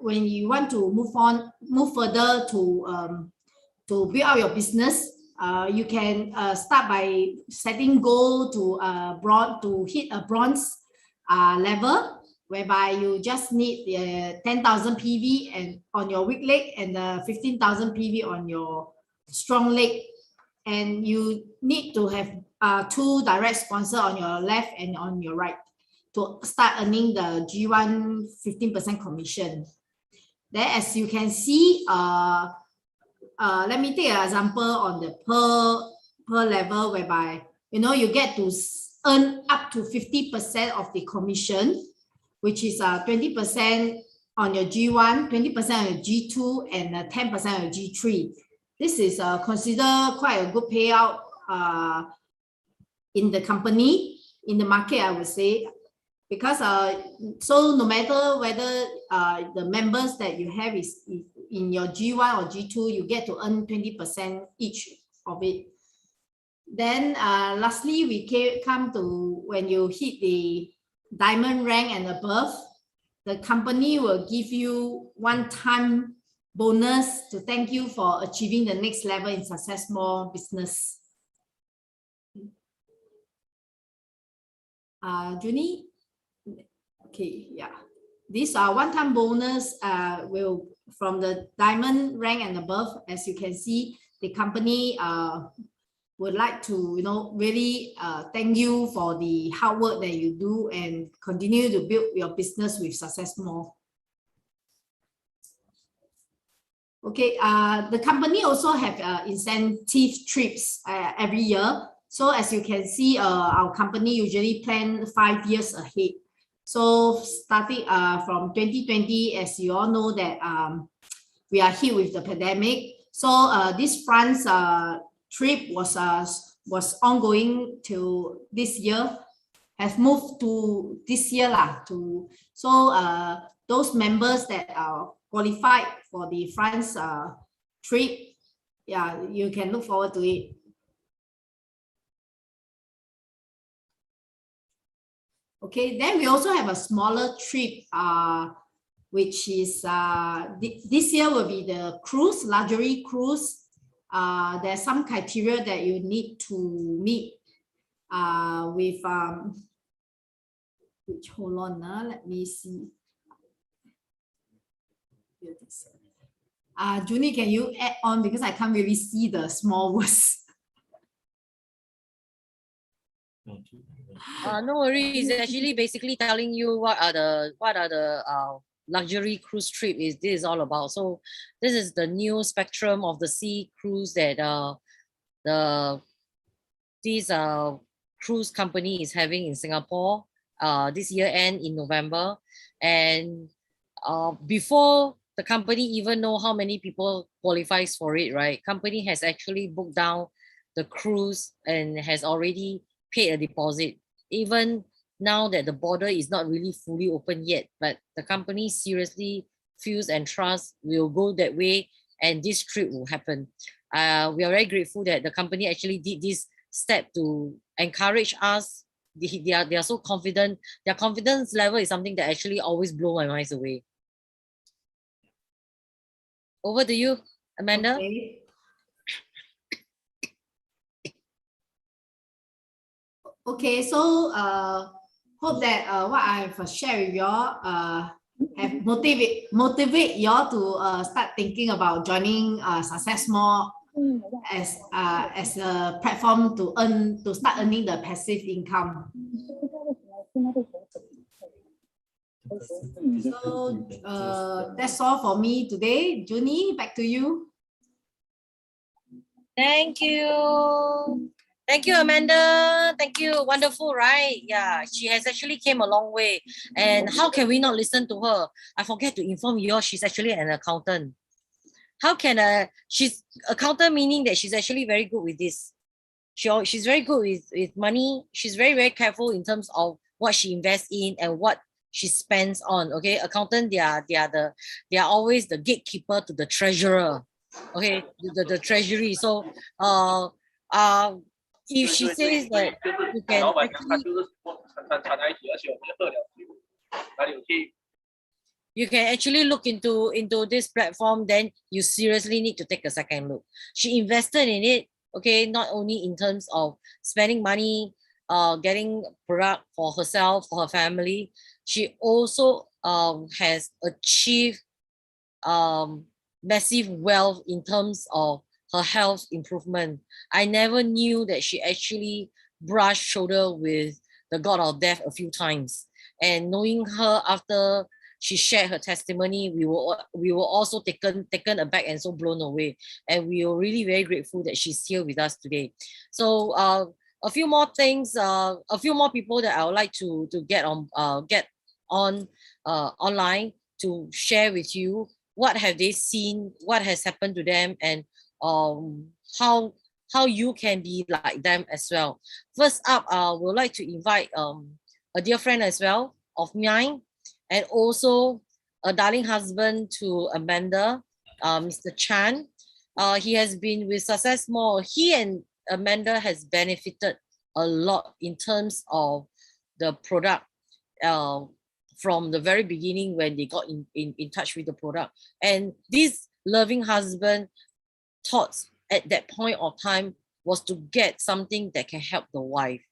C: when you want to move further to build out your business, you can start by setting goal to hit a bronze level, whereby you just need 10,000 PV and on your weak leg and 15,000 PV on your strong leg, and you need to have 2 direct sponsors on your left and on your right to start earning the G1 15% commission. Then as you can see, let me take an example on the per level, whereby you get to earn up to 50% of the commission, which is 20% on your G1, 20% on your G2, and 10% on your G3. This is considered quite a good payout in the company, in the market, I would say, because so no matter whether the members that you have is in your G1 or G2, you get to earn 20% each of it. Then lastly, we come to when you hit the diamond rank and above, the company will give you one-time bonus to thank you for achieving the next level in Successmore business. Junie? Okay, yeah. These are one-time bonus will from the diamond rank and above. As you can see, the company would like to really thank you for the hard work that you do and continue to build your business with Successmore. Okay, the company also have incentive trips every year. So as you can see, our company usually plan 5 years ahead. So starting from 2020, as you all know that we are hit with the pandemic. So this France trip was ongoing till this year, has moved to this year so those members that are qualified for the France trip. Yeah, you can look forward to it. Okay, then we also have a smaller trip, which is this year will be the cruise, luxury cruise. There's some criteria that you need to meet with which, hold on, let me see. Junie, can you add on, because I can't really see the small words.
A: No worries. It's actually basically telling you what are the luxury cruise trip this is all about. So this is the new spectrum of the sea cruise that this cruise company is having in Singapore this year end in November. And before the company even know how many people qualifies for it, right? Company has actually booked down the cruise and has already paid a deposit. Even now that the border is not really fully open yet, but the company seriously feels and trusts will go that way, and this trip will happen. We are very grateful that the company actually did this step to encourage us. They are so confident. Their confidence level is something that actually always blow my mind away. Over to you, Amanda.
C: Okay. Okay, so hope that what I've shared with y'all have motivate y'all to start thinking about joining Successmore as a platform to start earning the passive income. So that's all for me today. Junie, back to you.
A: Thank you. Thank you, Amanda. Thank you. Wonderful, right? Yeah, she has actually came a long way. And how can we not listen to her? I forget to inform you all, she's actually an accountant. How can she's accountant, meaning that she's actually very good with this. She's very good with money. She's very, very careful in terms of what she invests in and what she spends on. Okay, accountant, they are always the gatekeeper to the treasurer. Okay, the treasury. So if she says that you can you can actually look into this platform, then you seriously need to take a second look. She invested in it, okay, not only in terms of spending money, getting product for herself, for her family. She also has achieved massive wealth in terms of her health improvement. I never knew that she actually brushed shoulder with the god of death a few times. And knowing her after she shared her testimony, we were also taken aback and so blown away. And we are really very grateful that she's here with us today. So a few more things, a few more people that I would like to get on online to share with you what have they seen, what has happened to them, and how you can be like them as well. First up, we'd like to invite a dear friend as well of mine, and also a darling husband to Amanda, Mr. Chan. He has been with Successmore. He and Amanda has benefited a lot in terms of the product from the very beginning when they got in touch with the product. And this loving husband thought at that point of time was to get something that can help the wife.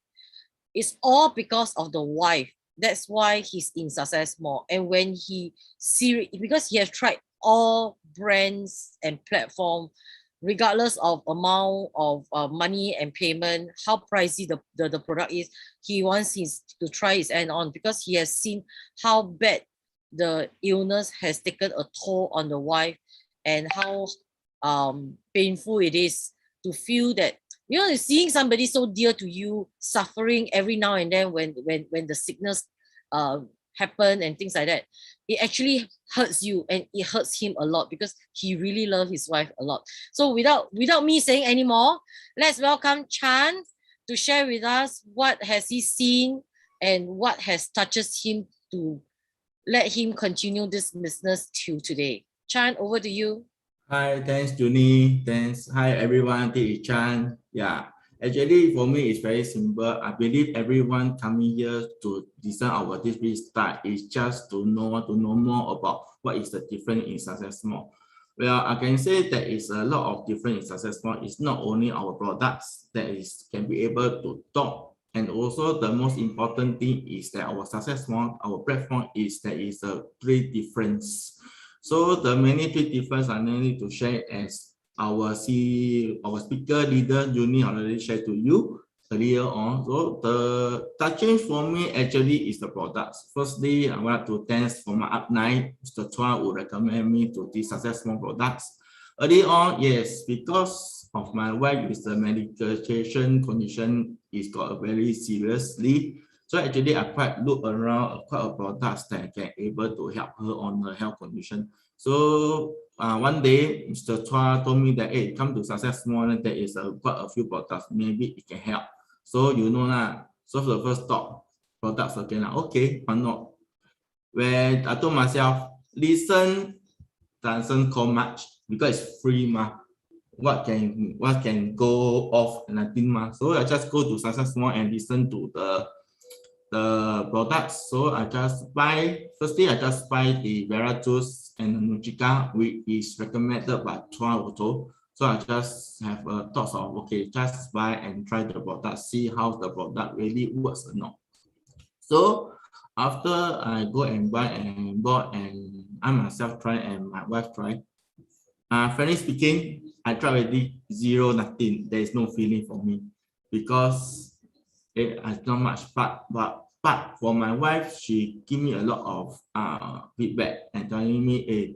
A: It's all because of the wife. That's why he's in Successmore. And when because he has tried all brands and platform, regardless of amount of money and payment, how pricey the product is, he wants to try his hand on, because he has seen how bad the illness has taken a toll on the wife, and how painful it is to feel that, you know, seeing somebody so dear to you suffering every now and then when the sickness happen and things like that. It actually hurts you, and it hurts him a lot, because he really loves his wife a lot. So without me saying any more, let's welcome Chan to share with us what has he seen and what has touches him to let him continue this business till today. Chan, over to you.
D: Hi, thanks, Junie. Thanks. Hi, everyone. This is Chan. Yeah, actually, for me, it's very simple. I believe everyone coming here to design our display style is just to know more about what is the difference in Successmore. Well, I can say there is a lot of difference in Successmore. It's not only our products that can be able to talk, and also the most important thing is that our Successmore, our platform there is a three difference. So the many three difference I need to share as our speaker leader Junie already shared to you earlier on. So the change for me actually is the products. Firstly, I want to thank for my upline, Mr. Chua who recommend me to the Successmore products. Early on, yes, because of my wife is the medication condition is got very seriously. So actually, I quite look around quite a products that can able to help her on her health condition. So one day, Mr. Chua told me that, hey, come to Successmore, there is quite a few products, maybe it can help. So you know lah. So the first thought, products again, okay, why not? When I told myself, listen, doesn't cost much because it's free ma. What can go off nothing ma. So I just go to Successmore and listen to the products. So I just buy, firstly, I just buy the Veratus and the Nutrica, which is recommended by Chua also. So I just have a thought of, okay, just buy and try the product, see how the product really works or not. So after I go and buy and bought and I myself try and my wife try, frankly speaking, I tried already zero, nothing. There is no feeling for me because it's not much, but for my wife, she give me a lot of feedback and telling me, hey,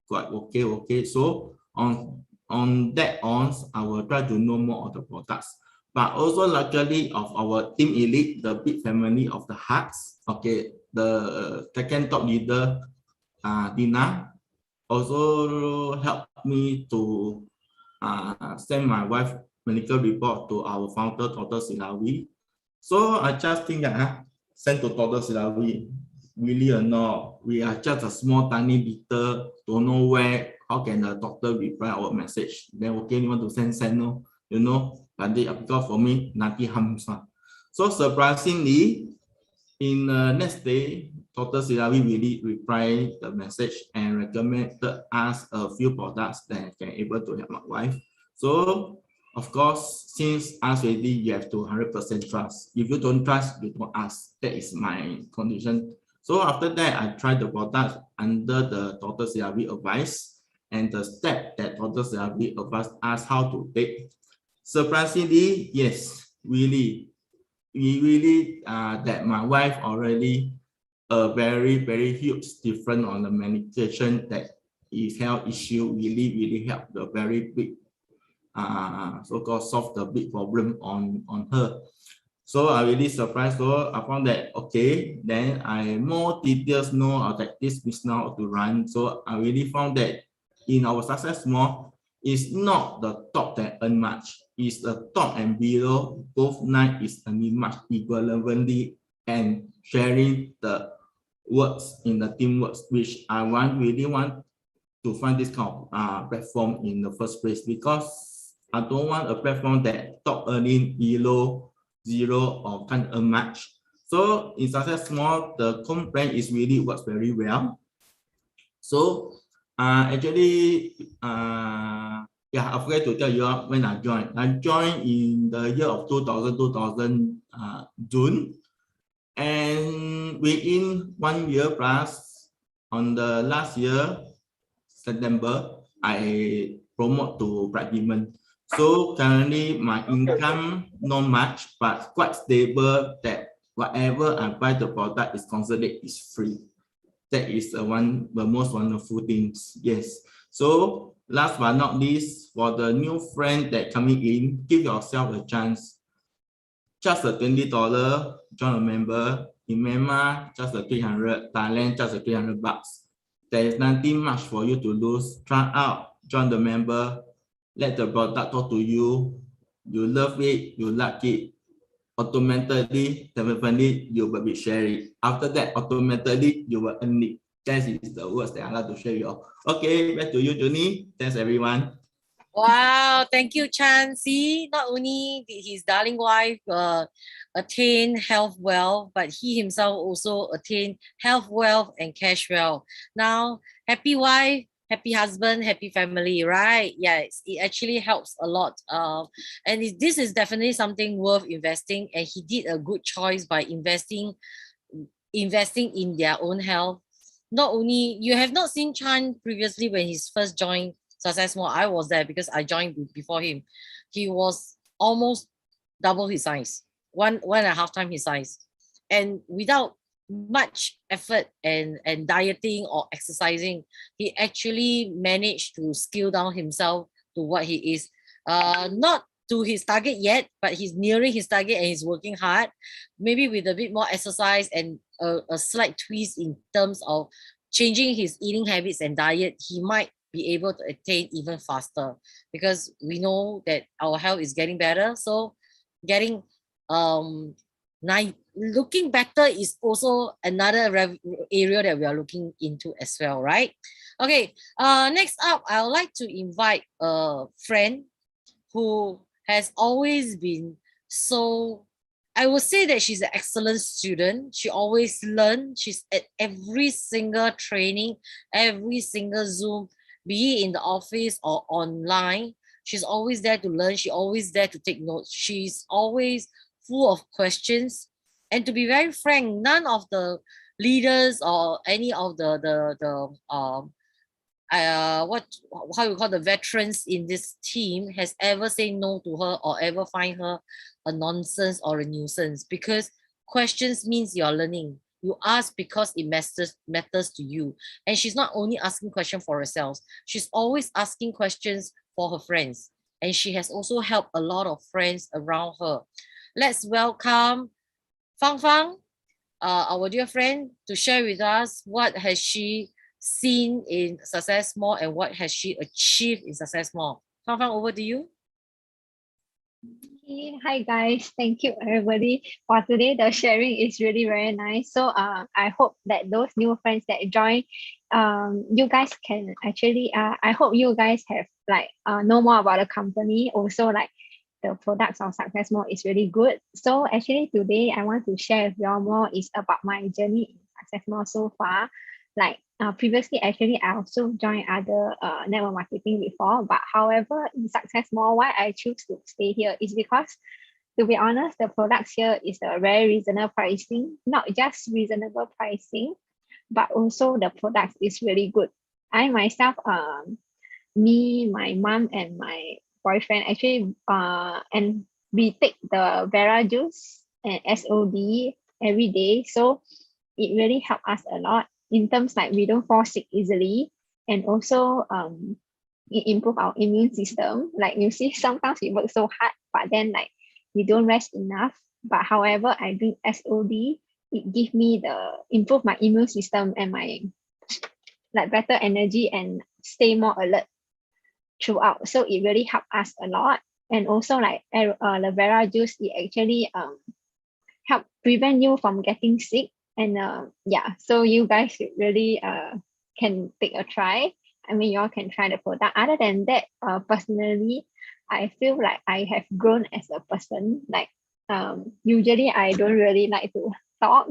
D: quite okay. So on that I will try to know more of the products. But also luckily of our team elite, the big family of the hearts, okay, the second top leader, Dina, also helped me to send my wife medical report to our founder, Dr. Silawi. So I just think that send to Dr. Silawi, really or not, we are just a small tiny little, don't know where, how can the doctor reply our message? Then okay, you want to send no, you know, but because for me, nothing harms. So surprisingly, in the next day, Dr. Silawi really replied the message and recommended us a few products that can able to help my wife. So of course, since us already, you have to 100% trust. If you don't trust, you don't ask. That is my condition. So after that, I tried the products under the Dr. Silawi advice and the step that Dr. Silawi advised us how to take. Surprisingly, yes, really that my wife already a very huge difference on the medication that is health issue really help the very big so-called solve the big problem on her. So I really surprised. So I found that okay, then I more details know that this business how to run. So I really found that in our Successmore, it's not the top that earn much. It's the top and below both nine is earning much equivalently and sharing the works in the teamwork, which I really want to find this kind of platform in the first place, because I don't want a platform that top earning below zero or can't earn much. So in Successmore, the complaint is really works very well. So actually, yeah, I forgot to tell you when I joined. I joined in the year of 2000 June, and within 1 year plus, on the last year September, I promote to Platinum. So currently my income not much, but quite stable. That whatever I buy the product is considered is free. That is the most wonderful things. Yes. So last but not least, for the new friend that coming in, give yourself a chance. Just a $20, join a member. In Myanmar, just a 300. Thailand, just a 300 bucks. There is nothing much for you to lose. Try out, join the member, let the product talk to you. You love it, you like it. Automatically, definitely, you will be sharing. After that, automatically, you will earn it. That is the words that I like to share with you. Okay, back to you, Junie. Thanks, everyone.
A: Wow, thank you, Chan. See, not only did his darling wife attain health wealth, but he himself also attained health wealth and cash wealth. Now, happy wife, happy husband, happy family, right? Yes, it actually helps a lot. And this is definitely something worth investing. And he did a good choice by investing in their own health. Not only, you have not seen Chan previously when he's first joined Successmore. I was there because I joined before him. He was almost double his size, one and a half time his size. And without much effort and dieting or exercising, he actually managed to scale down himself to what he is. Not to his target yet, but he's nearing his target and he's working hard. Maybe with a bit more exercise and a slight twist in terms of changing his eating habits and diet, he might be able to attain even faster, because we know that our health is getting better. So getting looking better is also another area that we are looking into as well, right? Okay, next up, I would like to invite a friend who has always been so, I would say that she's an excellent student. She always learns. She's at every single training, every single Zoom, be it in the office or online. She's always there to learn. She's always there to take notes. She's always full of questions. And to be very frank, none of the leaders or any of how you call the veterans in this team has ever said no to her or ever find her a nonsense or a nuisance, because questions means you're learning. You ask because it matters to you. And she's not only asking questions for herself, she's always asking questions for her friends. And she has also helped a lot of friends around her. Let's welcome Fang Fang, our dear friend, to share with us what has she seen in Successmore and what has she achieved in Successmore. Fang Fang, over to you.
E: Hi guys, thank you everybody for today. The sharing is really very nice. So I hope that those new friends that join, you guys can actually I hope you guys have like know more about the company. Also like the products of Successmore is really good. So actually today I want to share with you all more is about my journey in Successmore so far. Like previously, actually, I also joined other network marketing before. But however, in Successmore, why I choose to stay here is because, to be honest, the products here is a very reasonable pricing. Not just reasonable pricing, but also the product is really good. I myself, me, my mom, and my boyfriend actually, and we take the Vera juice and SOD every day. So it really helped us a lot. In terms like we don't fall sick easily, and also it improve our immune system. Like you see, sometimes we work so hard, but then like we don't rest enough. But however, I drink SOD, it gives me improve my immune system and my like better energy and stay more alert throughout. So it really helped us a lot. And also like the Vera juice, it actually help prevent you from getting sick. And yeah, so you guys should really can take a try. I mean, you all can try the product. Other than that, personally, I feel like I have grown as a person. Like usually I don't really like to talk.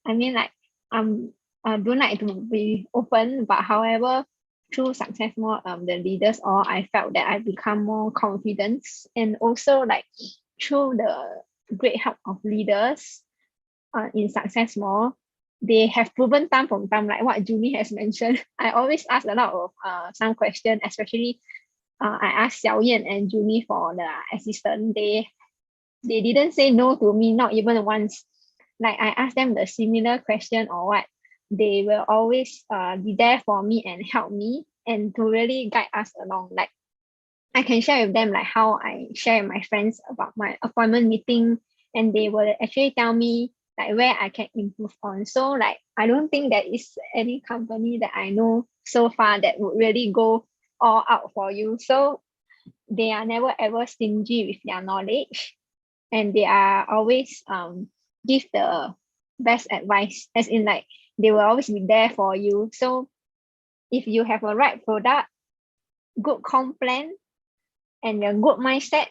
E: I mean, like I don't like to be open. But however, through Successmore, the leaders all, I felt that I become more confident. And also like through the great help of leaders, in Successmore, they have proven time from time, like what Junie has mentioned. I always ask a lot of some questions, especially I asked Xiaoyan and Junie for the assistant. They didn't say no to me, not even once. Like I asked them the similar question or what, they will always be there for me and help me and to really guide us along. Like I can share with them like how I share with my friends about my appointment meeting, and they will actually tell me like where I can improve on. So like I don't think there is any company that I know so far that would really go all out for you. So they are never ever stingy with their knowledge, and they are always give the best advice, as in like they will always be there for you. So if you have a right product, good comp plan, and a good mindset,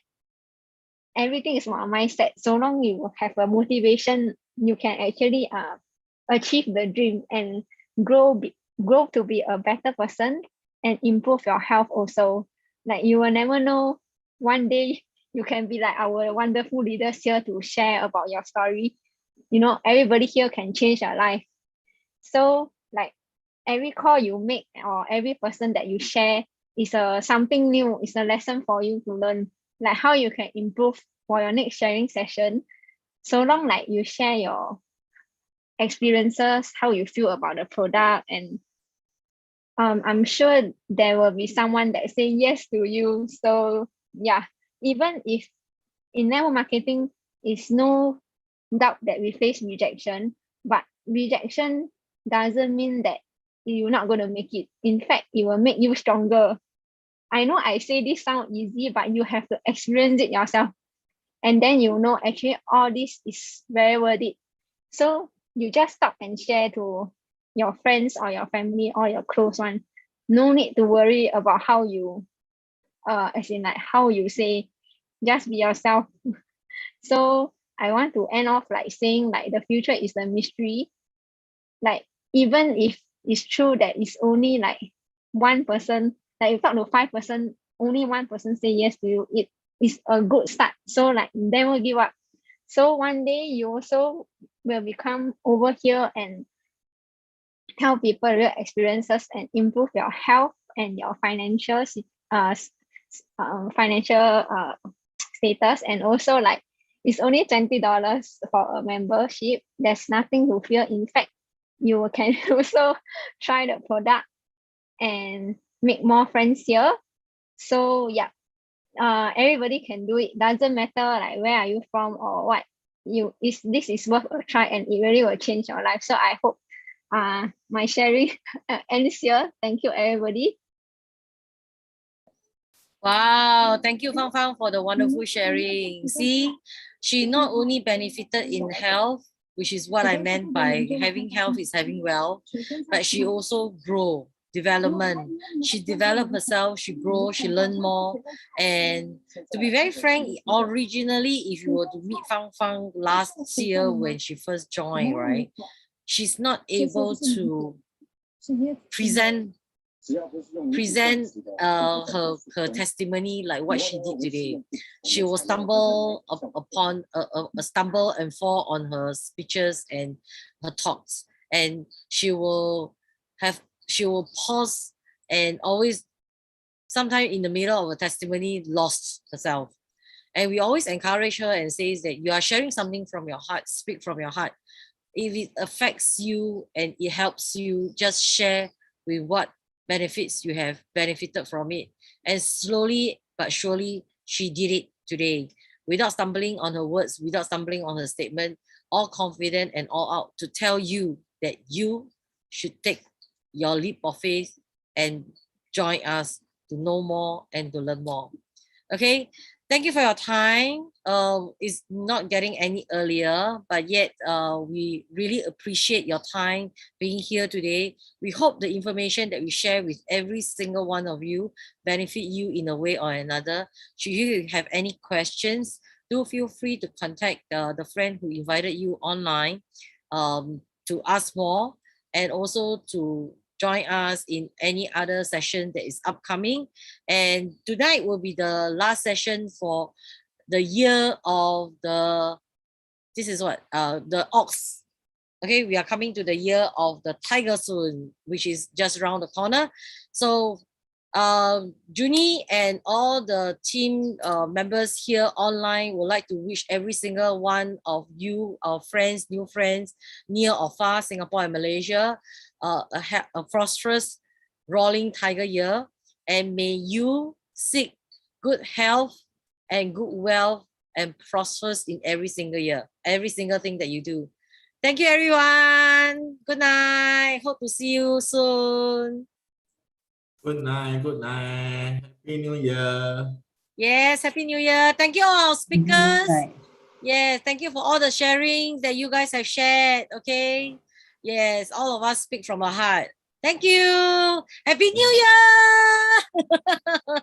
E: everything is about mindset. So long you have a motivation, you can actually achieve the dream and grow to be a better person and improve your health also. Like you will never know, one day you can be like our wonderful leaders here to share about your story. You know, everybody here can change your life. So like every call you make or every person that you share is something new, it's a lesson for you to learn, like how you can improve for your next sharing session. So long like you share your experiences, how you feel about the product, and I'm sure there will be someone that say yes to you. So yeah, even if in network marketing, is no doubt that we face rejection, but rejection doesn't mean that you're not going to make it. In fact, it will make you stronger. I know I say this sound easy, but you have to experience it yourself. And then you know actually all this is very worth it. So you just stop and share to your friends or your family or your close one. No need to worry about how you as in like how you say, just be yourself. So I want to end off like saying like the future is a mystery. Like even if it's true that it's only like one person, like you talk to 5%, only one person say yes to you, it is a good start. So like never give up. So one day you also will become over here and tell people real experiences and improve your health and your financial status. And also like it's only $20 for a membership. There's nothing to fear. In fact, you can also try the product and make more friends here. So yeah, everybody can do it. Doesn't matter like where are you from or what. This is worth a try, and it really will change your life. So I hope my sharing ends here. Thank you, everybody.
A: Wow, thank you, Fang Fang, for the wonderful sharing. See, she not only benefited in health, which is what I meant by having health is having wealth, but she also grew, development. She developed herself, she grew, she learned more. And to be very frank, originally, if you were to meet Fang Fang last year when she first joined, right, she's not able to present her testimony like what she did today. She will stumble upon a stumble and fall on her speeches and her talks, and she will pause and always sometime in the middle of a testimony lost herself. And we always encourage her and says that you are sharing something from your heart, speak from your heart. If it affects you and it helps you, just share with what benefits you have benefited from it. And slowly but surely, she did it today without stumbling on her words, without stumbling on her statement, all confident and all out to tell you that you should take your leap of faith and join us to know more and to learn more. Okay, thank you for your time. It's not getting any earlier, but yet we really appreciate your time being here today. We hope the information that we share with every single one of you benefit you in a way or another. Should you have any questions, do feel free to contact the friend who invited you online to ask more, and also to join us in any other session that is upcoming. And tonight will be the last session for the year of the, this is what, the ox. Okay, we are coming to the year of the tiger soon, which is just around the corner. So Junie and all the team members here online would like to wish every single one of you, our friends, new friends, near or far, Singapore and Malaysia, a prosperous rolling tiger year, and may you seek good health and good wealth and prosperous in every single year, every single thing that you do. Thank you, everyone. Good night. Hope to see you soon.
D: Good night. Good night. Happy New Year.
A: Yes, Happy New Year. Thank you all speakers.
B: Right.
A: Yes, thank you for all the sharing that you guys have shared. Okay. Yes, all of us speak from our heart. Thank you. Happy New Year.